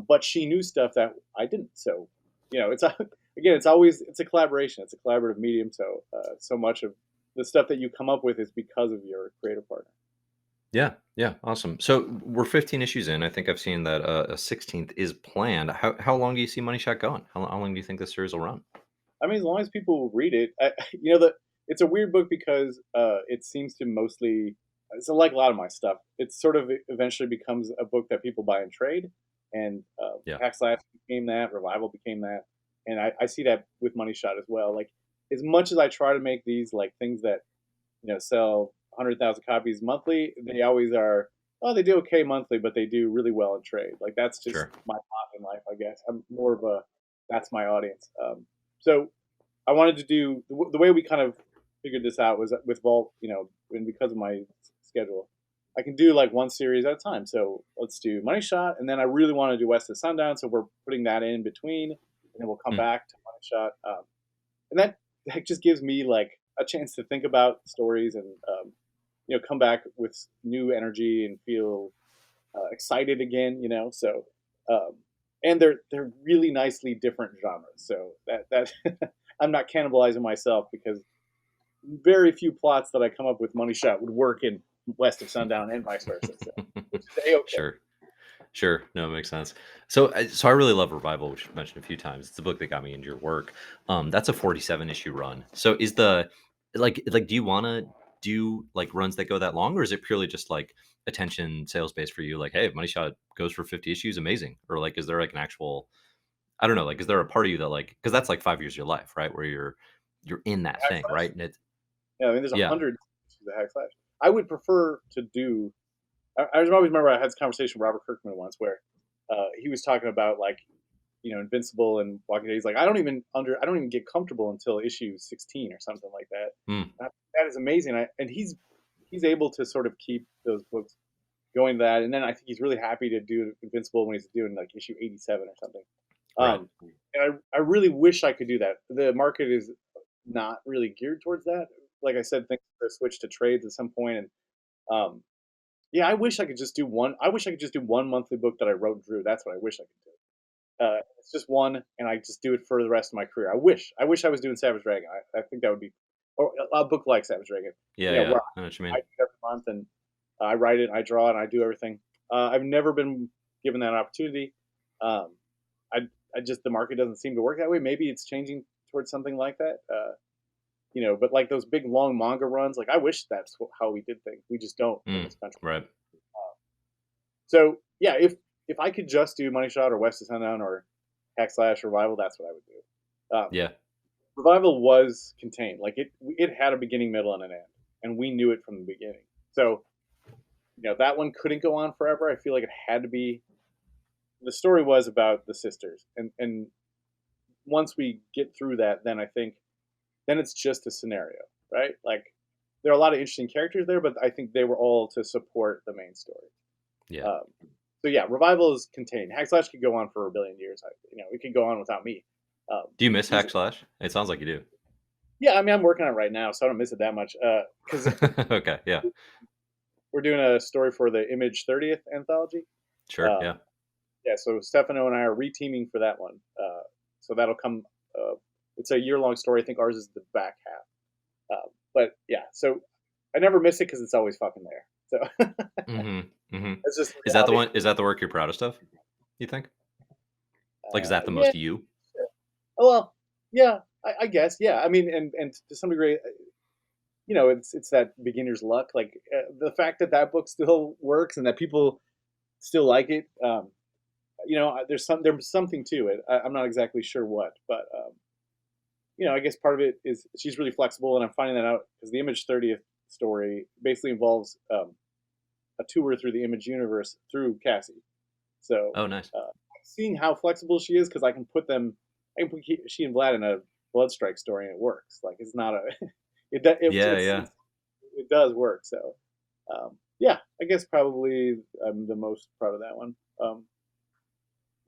but she knew stuff that I didn't. So, it's again, it's a collaboration. It's a collaborative medium. So so much of the stuff that you come up with is because of your creative partner. Yeah, yeah, awesome. So we're 15 issues in. I think I've seen that a 16th is planned. How long do you see Money Shot going? How long do you think this series will run? I mean, as long as people read it, that it's a weird book because it seems to mostly, it's like a lot of my stuff. It sort of eventually becomes a book that people buy and trade, and Yeah. Hack Slash became that, Revival became that. and I see that with Money Shot as well. Like as much as I try to make these like things that sell 100,000 copies monthly, they always are. Oh, they do okay monthly, but they do really well in trade. Like that's just Sure. my lot in life, I guess. I'm more of a that's my audience. So I wanted to do the way we kind of figured this out was with Vault, and because of my schedule, I can do like one series at a time. So let's do Money Shot, and then I really want to do West of Sundown, so we're putting that in between, and then we'll come Mm, back to Money Shot, and that just gives me like a chance to think about stories and come back with new energy and feel excited again. So um, and they're really nicely different genres. So that I'm not cannibalizing myself because very few plots that I come up with Money Shot would work in West of Sundown and vice versa. So which is a okay. sure. Sure. No, it makes sense. So I really love Revival, which you've mentioned a few times. It's the book that got me into your work. That's a 47 issue run. So is the like do you want to do like runs that go that long, or is it purely just like attention sales based for you? Like, hey, if Money Shot goes for 50 issues, amazing. Or like, is there like an actual, I don't know, like, is there a part of you that like, because that's like 5 years of your life, right? Where you're in that thing, right? And it's Yeah, I mean, there's a yeah, hundred issues of Hack Slash. I would prefer to do. I always remember I had this conversation with Robert Kirkman once where he was talking about like Invincible and Walking Dead. He's like, I don't even get comfortable until issue 16 or something like that. mm, That is amazing. And he's able to sort of keep those books going to that. And then I think he's really happy to do Invincible when he's doing like issue 87 or something. right, And I really wish I could do that. The market is not really geared towards that. Like I said, things are switched to trades at some point, and um, yeah, I wish I could just do one. I wish I could just do one monthly book that I wrote and drew. That's what I wish I could do. It's just one, and I just do it for the rest of my career. I wish I was doing Savage Dragon. I think that would be, or a book like Savage Dragon. yeah, yeah. Where I know what you I mean. do it every month, and I write it, I draw it, and I do everything. I've never been given that opportunity. Um, I, I just the market doesn't seem to work that way. Maybe it's changing towards something like that. But like those big long manga runs, like I wish that's how we did things. We just don't in Mm, this country. right. So yeah, if I could just do Money Shot or West of Sundown or Hack Slash Revival, that's what I would do. Yeah. Revival was contained, like it had a beginning, middle, and an end, and we knew it from the beginning. So that one couldn't go on forever. I feel like it had to be. The story was about the sisters, and once we get through that, then I think then it's just a scenario, right? Like there are a lot of interesting characters there, but I think they were all to support the main story. Yeah. Um, so yeah, Revival is contained. Hack Slash could go on for a billion years. It could go on without me. Do you miss Easily. Hack Slash? It sounds like you do. Yeah, I mean, I'm working on it right now, so I don't miss it that much. Because Okay, yeah. we're doing a story for the Image 30th anthology. Sure, Um, yeah. yeah, so Stefano and I are reteaming for that one. So that'll come. It's a year-long story. I think ours is the back half. But yeah, so I never miss it because it's always fucking there. So Mhm, mhm. it's just the Is that the reality. one is that the work you're proudest of, you think? Like, is that the Yeah. most you? Oh, well, yeah. I guess. Yeah. I mean, and to some degree, it's that beginner's luck. Like the fact that that book still works and that people still like it. There's something to it. I'm not exactly sure what, but I guess part of it is she's really flexible, and I'm finding that out because the Image 30th story basically involves a tour through the Image universe through Cassie. So Oh, nice. seeing how flexible she is, because I can put them, I can put she and Vlad in a Bloodstrike story, and it works. Like it's not a, Yeah, yeah. it does work. So yeah, I guess probably I'm the most proud of that one.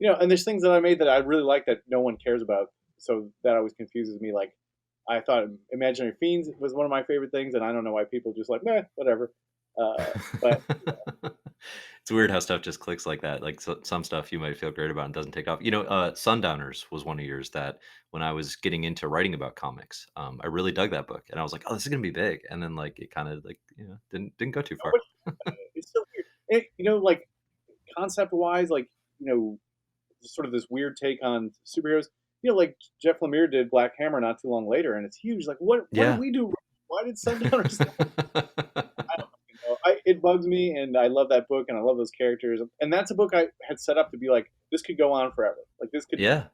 And there's things that I made that I really like that no one cares about. So that always confuses me. Like I thought Imaginary Fiends was one of my favorite things, and I don't know why people just like, meh, whatever. But It's weird how stuff just clicks like that. Like, some stuff you might feel great about and doesn't take off. Sundowners was one of yours that when I was getting into writing about comics, I really dug that book, and I was like, "Oh, this is gonna be big," and then, like, it kinda, like, didn't go too far. it's so weird. Like concept wise, like you know, just sort of this weird take on superheroes. Like Jeff Lemire did Black Hammer not too long later, and it's huge. Like, what did Yeah. we do wrong? Why did Sundowners? It bugs me, and I love that book, and I love those characters, and that's a book I had set up to be like, this could go on forever. Like this could Yeah.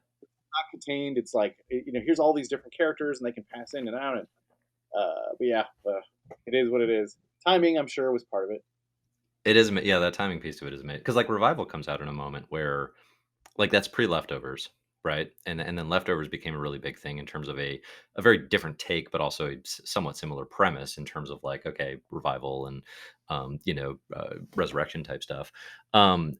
not contained. It's like, here's all these different characters and they can pass in and out. And but yeah, it is what it is. Timing, I'm sure, was part of it. It is, yeah, that timing piece of it is made because like Revival comes out in a moment where like that's pre-Leftovers, right? And then Leftovers became a really big thing in terms of a very different take, but also a somewhat similar premise in terms of like okay, revival and resurrection type stuff. Um,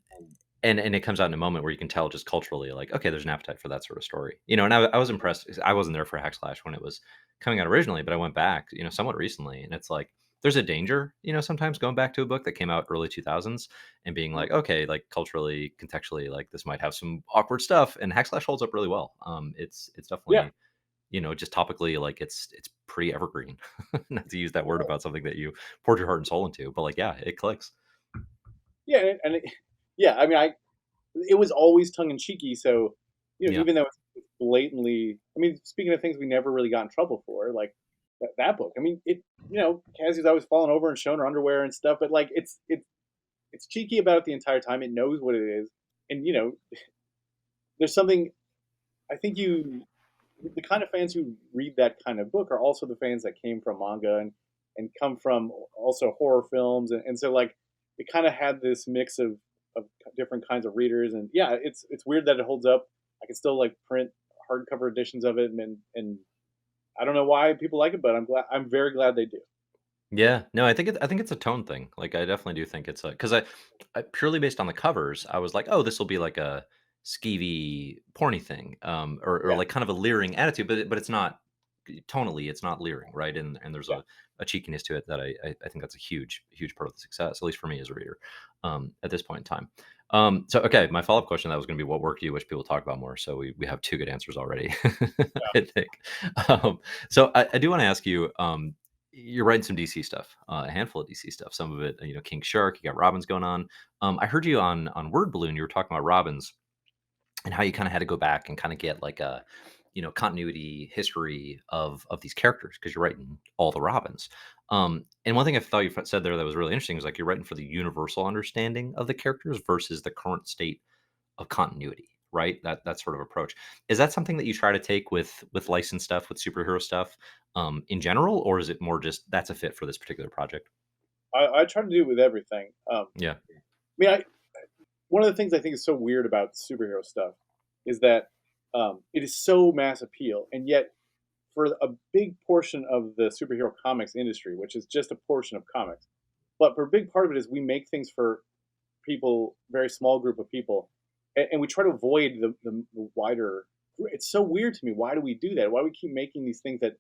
and it comes out in a moment where you can tell just culturally like okay, there's an appetite for that sort of story, and I was impressed. I wasn't there for Hackslash when it was coming out originally, but I went back, somewhat recently, and it's like there's a danger, sometimes going back to a book that came out early 2000s and being like, okay, like culturally, contextually, like this might have some awkward stuff. And Hackslash holds up really well. It's Yeah, definitely, just topically, like it's pretty evergreen. Not to use that word about something that you poured your heart and soul into, but like, yeah, it clicks. yeah, yeah. I mean, it was always tongue in cheeky. So, Yeah, even though it's blatantly, I mean, speaking of things we never really got in trouble for, like that book. I mean, Cassie's always falling over and showing her underwear and stuff, but like it's cheeky about it the entire time. It knows what it is, and there's something. I think the kind of fans who read that kind of book are also the fans that came from manga and come from also horror films, and so like it kind of had this mix of different kinds of readers, and yeah, it's weird that it holds up. I can still like print hardcover editions of it, and I don't know why people like it, but I'm very glad they do. yeah. No, I think it's a tone thing. Like, I definitely do think it's a because I purely based on the covers, I was like, oh, this will be like a skeevy, porny thing, or Yeah, like kind of a leering attitude, but it's not tonally, it's not leering, right? And there's yeah. a cheekiness to it that I think that's a huge part of the success, at least for me as a reader, at this point in time. So okay, my follow up question that was going to be what work do you wish people talk about more? So we have two good answers already, I think. Um, so I do want to ask you. You're writing some DC stuff, a handful of DC stuff. Some of it, King Shark. You got Robins going on. I heard you on Word Balloon. You were talking about Robins and how you kind of had to go back and kind of get like a continuity history of these characters because you're writing all the Robins. And one thing I thought you said there that was really interesting is like you're writing for the universal understanding of the characters versus the current state of continuity, right? That sort of approach. Is that something that you try to take with licensed stuff, with superhero stuff, in general, or is it more just that's a fit for this particular project? I try to do it with everything. Yeah. I mean, one of the things I think is so weird about superhero stuff is that it is so mass appeal, and yet for a big portion of the superhero comics industry, which is just a portion of comics, but for a big part of it is we make things for people, very small group of people, and we try to avoid the wider. It's so weird to me. Why do we do that? Why do we keep making these things that,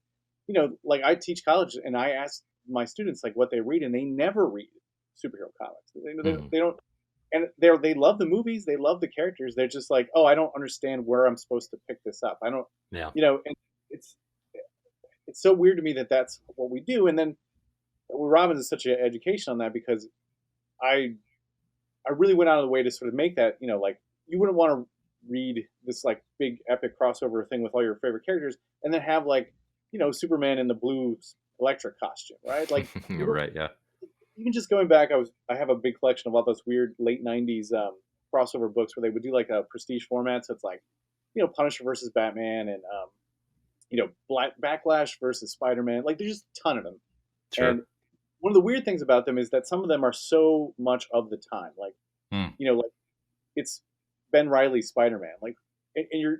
like I teach college and I ask my students like what they read, and they never read superhero comics. Mhm. They don't, and they love the movies, they love the characters. They're just like, oh, I don't understand where I'm supposed to pick this up. I don't, Yeah. and it's it's so weird to me that that's what we do. And then Robbins is such an education on that because I I really went out of the way to sort of make that, like you wouldn't want to read this like big epic crossover thing with all your favorite characters and then have like, Superman in the blue electric costume, right? Like You're even right. Yeah. even just going back, I have a big collection of all those weird late '90s crossover books where they would do like a prestige format. So it's like, Punisher versus Batman and Black Backlash versus Spider-Man. Like there's just a ton of them. And Sure. one of the weird things about them is that some of them are so much of the time. Like, Mm. like it's Ben Riley's Spider-Man. Like, and you're,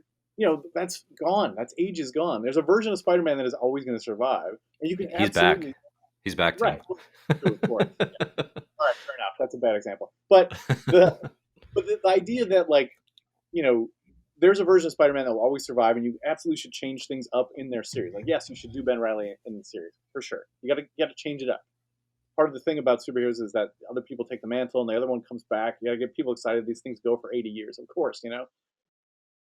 that's gone. That's ages gone. There's a version of Spider-Man that is always going to survive, and you can He's back. absolutely He's back, right. Tim. Well, true, of course. All right, fair enough. That's a bad example. The the idea that like you know there's a version of Spider-Man that will always survive, and you absolutely should change things up in their series. Like yes, you should do Ben Riley in the series for sure. You got to change it up. Part of the thing about superheroes is that other people take the mantle and the other one comes back. You got to get people excited. These things go for 80 years, of course.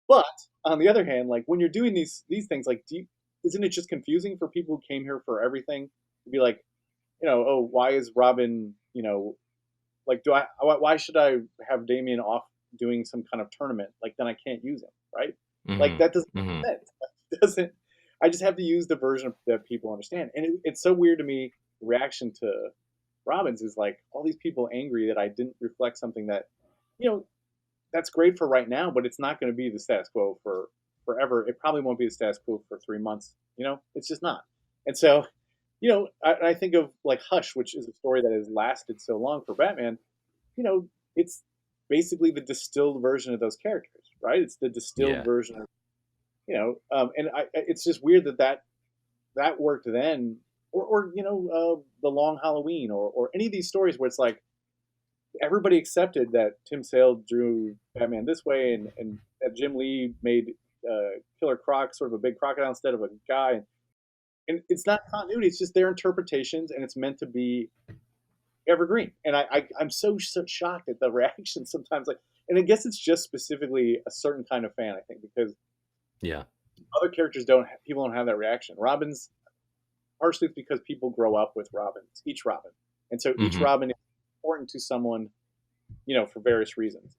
But on the other hand, like when you're doing these things, like isn't it just confusing for people who came here for everything to be like, oh, why is Robin, like why should I have Damien off doing some kind of tournament? Like then I can't use him, right? Like Hmm. that doesn't Hmm. make sense. That doesn't. I just have to use the version that people understand, and it's so weird to me. Reaction to Robbins is like all these people angry that I didn't reflect something that, you know, that's great for right now, but it's not going to be the status quo forever, it probably won't be the status quo for 3 months. It's just not. And so, I think of like Hush, which is a story that has lasted so long for Batman. It's basically the distilled version of those characters, right? It's the distilled Yeah. version of, and it's just weird that worked then, or the Long Halloween, or any of these stories where it's like everybody accepted that Tim Sale drew Batman this way, and that Jim Lee made Killer Croc sort of a big crocodile instead of a guy. And it's not continuity; it's just their interpretations, and it's meant to be evergreen. And I'm so shocked at the reaction sometimes. Like, and I guess it's just specifically a certain kind of fan, I think, because Yeah. other characters people don't have that reaction. Robin's partially it's because people grow up with each Robin, and so each Hmm. Robin is important to someone, for various reasons,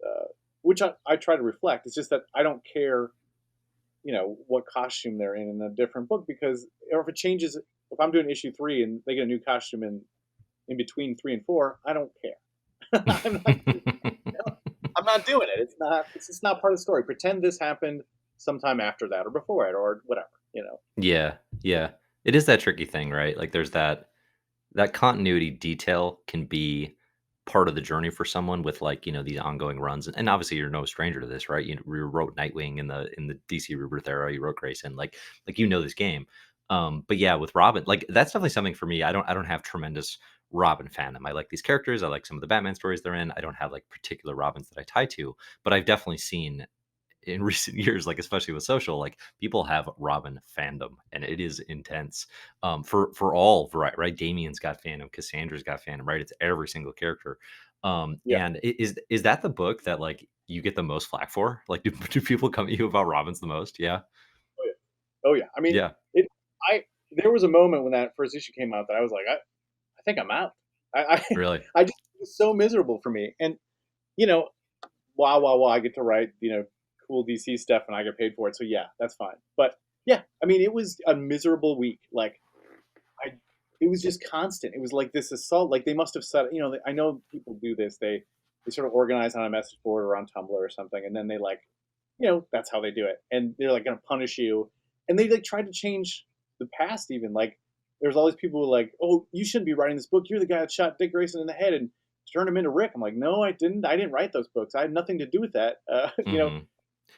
which I try to reflect. It's just that I don't care, what costume they're in a different book, because or if it changes, if I'm doing issue 3 and they get a new costume in between 3 and 4, I don't care. I'm not doing it. It's just not part of the story. Pretend this happened sometime after that or before it or whatever. Yeah, yeah. It is that tricky thing, right? Like there's that continuity detail can be part of the journey for someone with like, these ongoing runs. And obviously you're no stranger to this, right? You wrote Nightwing in the DC Rebirth era, you wrote Grayson, like this game. But yeah, with Robin, like that's definitely something for me. I don't have tremendous Robin fandom. I like these characters. I like some of the Batman stories they're in. I don't have like particular Robins that I tie to, but I've definitely seen in recent years, like especially with social, like people have Robin fandom, and it is intense. For all variety, right? Damien's got fandom, Cassandra's got fandom, right? It's every single character. Yeah. And is that the book that like you get the most flack for? Like, do people come at you about Robins the most? Yeah, Oh yeah. Oh yeah. I mean, yeah, it. I there was a moment when that first issue came out that I was like, I think I'm out. really, I just it was so miserable for me. And you know, wow, I get to write cool DC stuff and I get paid for it. So yeah, that's fine. But yeah, I mean, it was a miserable week. Like I, it was just constant. It was like this assault. Like they must have set. I know people do this. They sort of organize on a message board or on Tumblr or something, and then they like that's how they do it. And they're like going to punish you. And they like tried to change the past even. Like there's all these people who are like, oh, you shouldn't be writing this book. You're the guy that shot Dick Grayson in the head and turned him into Rick. I'm like, no, I didn't. I didn't write those books. I had nothing to do with that. hmm.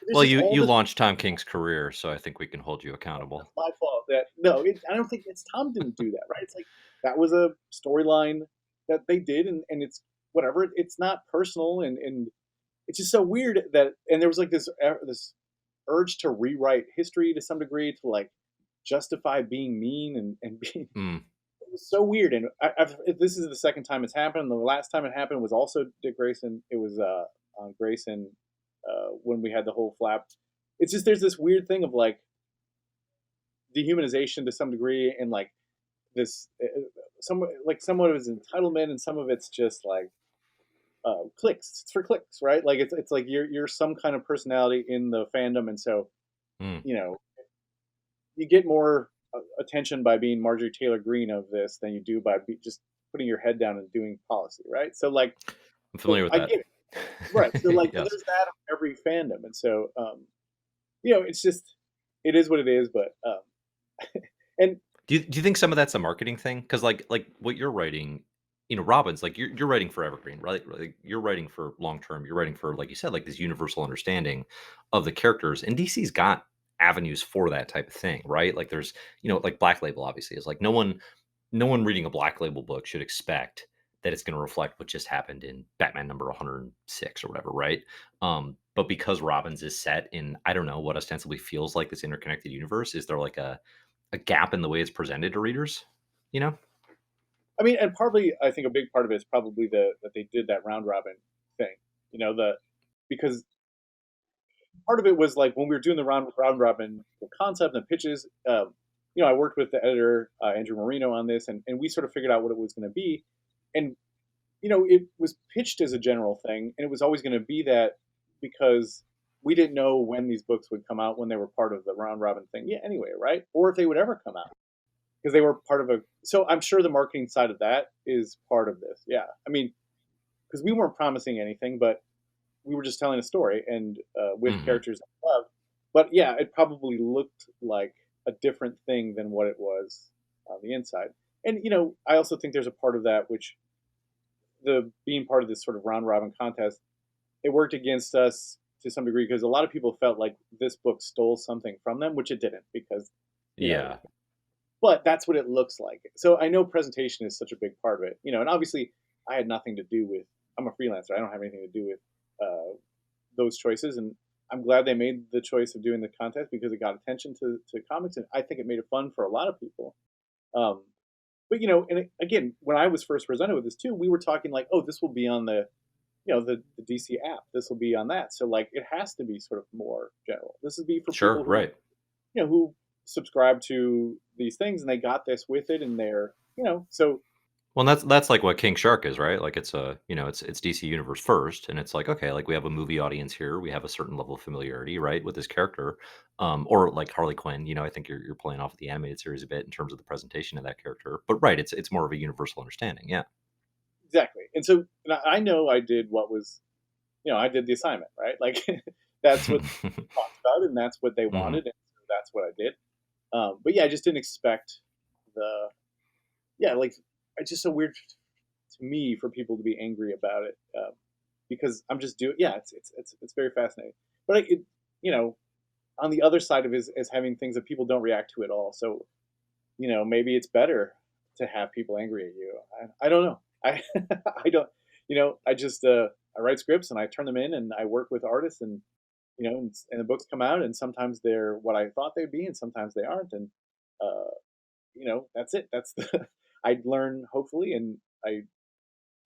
There's Well, just you all you this. launched Tom King's career, so I think we can hold you accountable. That's my fault. That no, I don't think it's Tom didn't do that. Right? It's like that was a storyline that they did, and it's whatever. It's not personal, and it's just so weird that. And there was like this urge to rewrite history to some degree to like justify being mean and being Mm, it was so weird. And this is the second time it's happened. The last time it happened was also Dick Grayson. It was on Grayson when we had the whole flap. It's just there's this weird thing of like dehumanization to some degree, and like this some like somewhat of his entitlement, and some of it's just like clicks. It's for clicks, right? Like it's like you're some kind of personality in the fandom, and so mm. you know you get more attention by being Marjorie Taylor Greene of this than you do by just putting your head down and doing policy, right? So like, I'm so familiar with I that. get it, right? So like, Yes. there's that of every fandom, and so it's just it is what it is. But and Do you think some of that's a marketing thing? Because like what you're writing, Robin's like you're writing for evergreen, right? Like you're writing for long term. You're writing for, like you said, like this universal understanding of the characters. And DC's got avenues for that type of thing, right? Like there's, like Black Label obviously is like no one reading a Black Label book should expect that it's going to reflect what just happened in Batman number 106 or whatever, right? But because Robin's is set in, I don't know, what ostensibly feels like this interconnected universe, is there like a gap in the way it's presented to readers, you know? I mean, and partly I think a big part of it is probably that they did that round robin thing, the because part of it was like when we were doing the round robin the concept and the pitches. I worked with the editor Andrew Marino on this, and we sort of figured out what it was going to be, and it was pitched as a general thing, and it was always going to be that because we didn't know when these books would come out when they were part of the round robin thing. Yeah, anyway, right? Or if they would ever come out because they were part of a. So I'm sure the marketing side of that is part of this. Yeah, I mean, because we weren't promising anything, but we were just telling a story and with Mhm. characters that we love. but yeah, it probably looked like a different thing than what it was on the inside. And I also think there's a part of that which the being part of this sort of round robin contest, it worked against us to some degree because a lot of people felt like this book stole something from them, which it didn't because you know Yeah, but that's what it looks like. So I know presentation is such a big part of it, and obviously I had nothing to do with. I'm a freelancer. I don't have anything to do with those choices, and I'm glad they made the choice of doing the contest because it got attention to comics, and I think it made it fun for a lot of people. Um, but again, when I was first presented with this too, we were talking like, oh, this will be on the DC app. This will be on that. So like, it has to be sort of more general. This would be for sure, people who right. who subscribe to these things and they got this with it and they're so Well, that's like what King Shark is, right? Like it's a, it's DC Universe first, and it's like, okay, like we have a movie audience here, we have a certain level of familiarity, right, with this character, or like Harley Quinn. I think you're playing off of the animated series a bit in terms of the presentation of that character, but right, it's more of a universal understanding, yeah. exactly. And so and I know I did what was I did the assignment, right? Like that's what they talked about and that's what they Hmm. wanted and so that's what I did. But yeah, I just didn't expect the like it's just so weird to me for people to be angry about it because I'm just doing it's very fascinating. But you know on the other side of it is having things that people don't react to at all. So maybe it's better to have people angry at you. I don't know. I I don't. I just I write scripts and I turn them in and I work with artists and and the books come out and sometimes they're what I thought they'd be and sometimes they aren't and uh, that's it. That's the I learn hopefully and I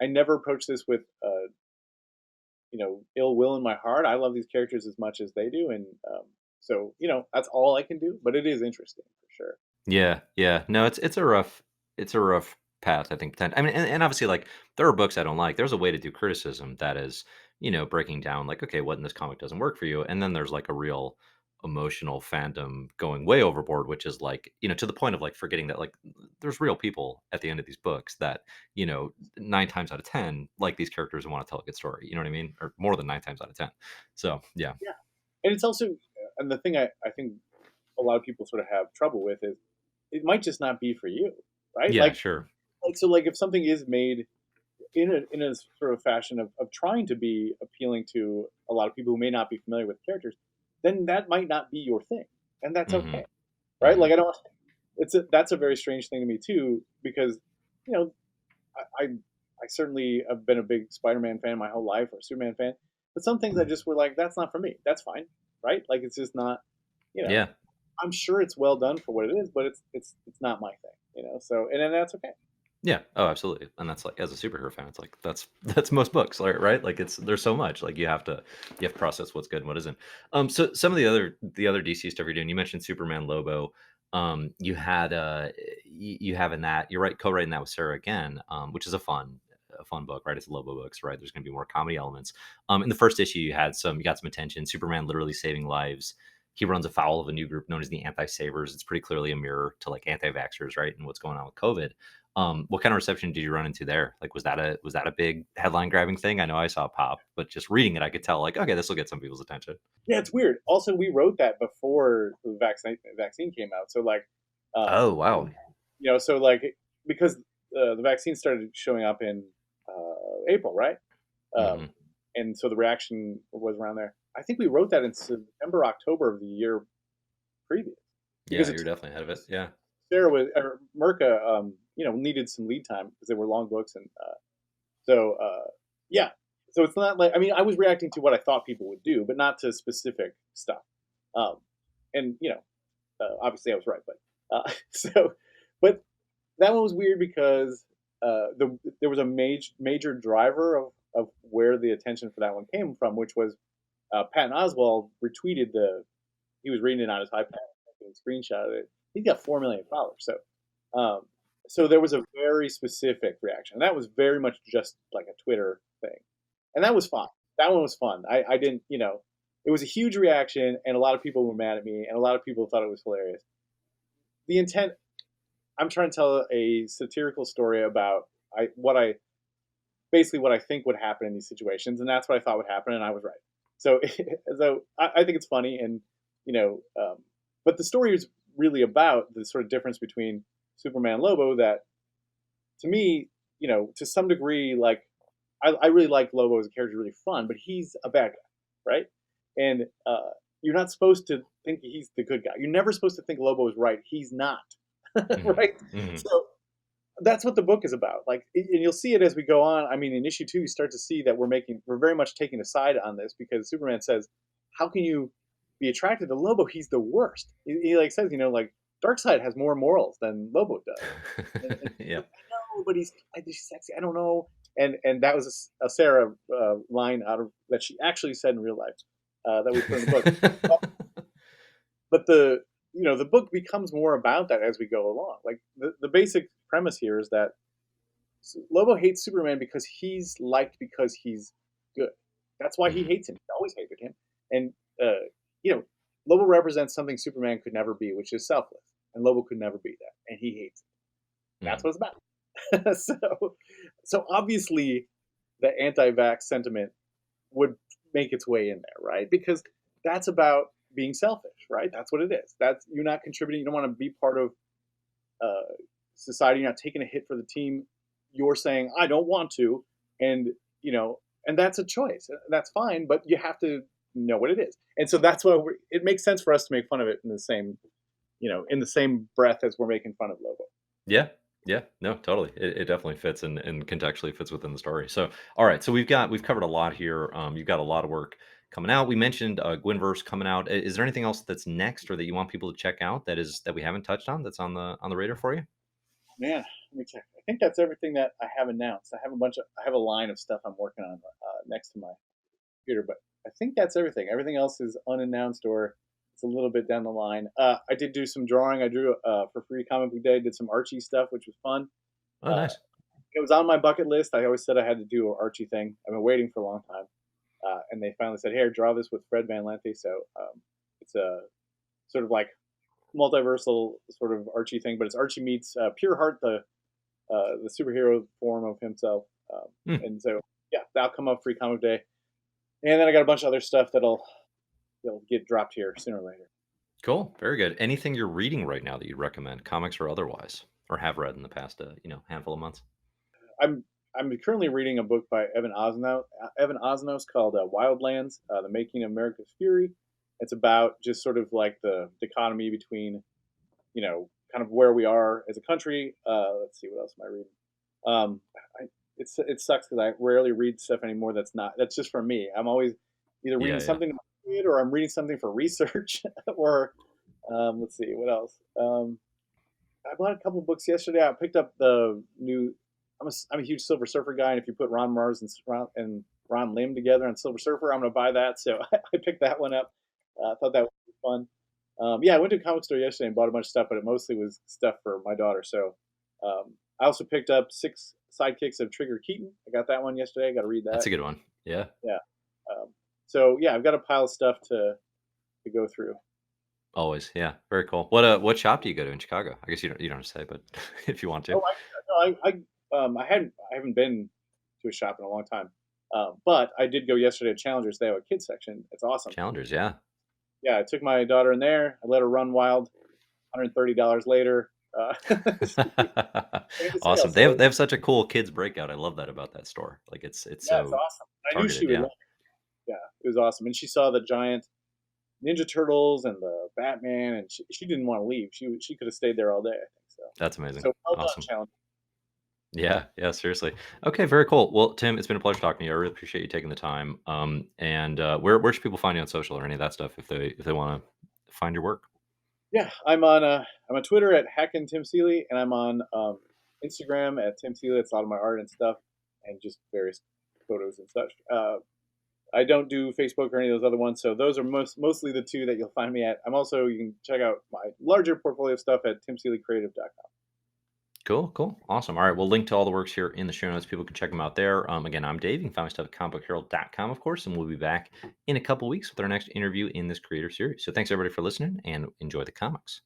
never approach this with ill will in my heart. I love these characters as much as they do and so that's all I can do. But it is interesting for sure. Yeah, yeah. No, it's a rough path, I think. I mean, and obviously, like there are books I don't like. There's a way to do criticism that is, breaking down like, okay, what in this comic doesn't work for you, and then there's like a real emotional fandom going way overboard, which is like, to the point of like forgetting that like there's real people at the end of these books that, 9 times out of 10 like these characters and want to tell a good story. You know what I mean? Or more than 9 times out of 10. So yeah, Yeah, and it's also and the thing I think a lot of people sort of have trouble with is it might just not be for you, right? yeah, sure. So like if something is made in a sort of fashion of trying to be appealing to a lot of people who may not be familiar with characters, then that might not be your thing, and that's Hmm. okay, right? Hmm. Like I don't. That's a very strange thing to me too because you know I certainly have been a big Spider-Man fan my whole life or Superman fan, but some things I just were like that's not for me. That's fine, right? Like it's just not you know Yeah. I'm sure it's well done for what it is, but it's not my thing, So and then that's okay. Yeah. Oh, absolutely. And that's like as a superhero fan, it's like that's most books, right? Like it's there's so much. Like you have to process what's good and what isn't. So some of the other DC stuff you're doing, you mentioned Superman Lobo. You have in that, you're right, co-writing that with Sarah again, which is a fun book, right? It's Lobo books, right? There's gonna be more comedy elements. In the first issue you got some attention, Superman literally saving lives. He runs afoul of a new group known as the Anti-Savers. It's pretty clearly a mirror to like anti-vaxxers, right? And what's going on with COVID. What kind of reception did you run into there? Like, was that a big headline grabbing thing? I know I saw pop, but just reading it, I could tell like, okay, this will get some people's attention. Yeah, it's weird. Also, we wrote that before the vaccine came out, so like, um, Oh wow. so like because the vaccine started showing up in April, right? Hmm. And so the reaction was around there. I think we wrote that in September, October of the year previous because Yeah, it you're definitely ahead of it. Yeah. Sarah was or Merca, needed some lead time because they were long books, and so yeah. So it's not like I was reacting to what I thought people would do, but not to specific stuff. Um, and obviously I was right, but so, but that one was weird because there was a major driver of where the attention for that one came from, which was Patton Oswalt retweeted he was reading it on his iPad, and screenshot it. He got 4 million followers, um, so there was a very specific reaction. And that was very much just like a Twitter thing, and that was fun. That one was fun. I didn't, it was a huge reaction, and a lot of people were mad at me, and a lot of people thought it was hilarious. The intent, I'm trying to tell a satirical story about I basically what I think would happen in these situations, and that's what I thought would happen, and I was right. So, so I think it's funny, and you know, but the story is really about the sort of difference between Superman and Lobo. That to me, to some degree, like I really like Lobo as a character, really fun, but he's a bad guy, right? And you're not supposed to think he's the good guy. You're never supposed to think Lobo is right. He's not, Mhm. right? Mhm. So that's what the book is about. Like, and you'll see it as we go on. I mean, in issue 2, you start to see that we're very much taking a side on this because Superman says, "How can you be attracted to Lobo? He's the worst." He like says, like Darkseid has more morals than Lobo does, and she's Yeah. like, "I know, but he's sexy. I don't know." And that was a Sarah line out of that she actually said in real life that we put in the book. But the book becomes more about that as we go along. Like the basic premise here is that Lobo hates Superman because he's liked because he's good. That's why he Mhm. hates him. He always hated him. And you know, Lobo represents something Superman could never be, which is selfless. And Lobo could never be that, and he hates it. That's Mhm. what it's about. So obviously, the anti-vax sentiment would make its way in there, right? Because that's about being selfish, right? That's what it is. That's you're not contributing. You don't want to be part of uh, society. You're not taking a hit for the team. You're saying I don't want to, and and that's a choice. That's fine, but you have to know what it is. And so that's why it makes sense for us to make fun of it in the same, in the same breath as we're making fun of Lobo. Yeah. Yeah. No, totally. It definitely fits and contextually fits within the story. So, all right. So we've covered a lot here. You've got a lot of work coming out. We mentioned Gwynverse coming out. Is there anything else that's next or that you want people to check out that we haven't touched on that's on the radar for you? Man, let me check. I think that's everything that I have announced. I have a line of stuff I'm working on next to my computer, but I think that's everything. Everything else is unannounced or it's a little bit down the line. I did do some drawing. I drew for Free Comic Book Day. Did some Archie stuff, which was fun. Oh, Uh, nice. it was on my bucket list. I always said I had to do an Archie thing. I've been waiting for a long time, and they finally said, "Here, draw this with Fred Van Lente." So it's a sort of like multiversal sort of Archie thing, but it's Archie meets Pure Heart, the superhero form of himself. Hmm. And so yeah, that'll come up Free Comic Day, and then I got a bunch of other stuff that'll get dropped here sooner or later. Cool. Very good. Anything you're reading right now that you'd recommend, comics or otherwise, or have read in the past, handful of months? I'm I'm currently reading a book by Evan Osnos called Wildlands: The Making of America's Fury. It's about just sort of like the dichotomy between kind of where we are as a country. Let's see, what else am I reading? I, it sucks because I rarely read stuff anymore. That's just for me. I'm always either reading Yeah, yeah. something to my kid or I'm reading something for research. Or let's see what else. I bought a couple books yesterday. I picked up the new. I'm a huge Silver Surfer guy, and if you put Ron Mars Ron Lim together on Silver Surfer, I'm going to buy that. So I picked that one up. I thought that was fun. Yeah, I went to a comic store yesterday and bought a bunch of stuff, but it mostly was stuff for my daughter. So I also picked up Six Sidekicks of Trigger Keaton. I got that one yesterday. I got to read That's that. a good one. Yeah. Yeah. So yeah, I've got a pile of stuff to go through. Always. Yeah. Very cool. What shop do you go to in Chicago? I guess you don't have to say, but if you want to. Oh, no, I haven't been to a shop in a long time, but I did go yesterday to Challengers. They have a kids section. It's awesome. Challengers, yeah. Yeah, I took my daughter in there. I let her run wild. $130 later. It was sale, Awesome. so They have such a cool kids breakout. I love that about that store. Like it's yeah, it's so awesome. I knew she targeted, would yeah. love it. Yeah, it was awesome. And she saw the giant Ninja Turtles and the Batman, and she didn't want to leave. She could have stayed there all day. I think so. That's amazing. So well done, Awesome. challenge. Yeah, yeah, seriously. Okay, very cool. Well, Tim, it's been a pleasure talking to you. I really appreciate you taking the time. And where should people find you on social or any of that stuff if they want to find your work? Yeah, I'm on Twitter at Hackin' Tim Seeley, and I'm on Instagram at Tim Seeley. It's a lot of my art and stuff, and just various photos and such. I don't do Facebook or any of those other ones, so those are mostly the two that you'll find me at. You can check out my larger portfolio of stuff at timseeleycreative.com. Cool, cool. Awesome. All right. We'll link to all the works here in the show notes. People can check them out there. Again, I'm Dave. You can find my stuff at comicbookherald.com, of course, and we'll be back in a couple weeks with our next interview in this creator series. So thanks everybody for listening and enjoy the comics.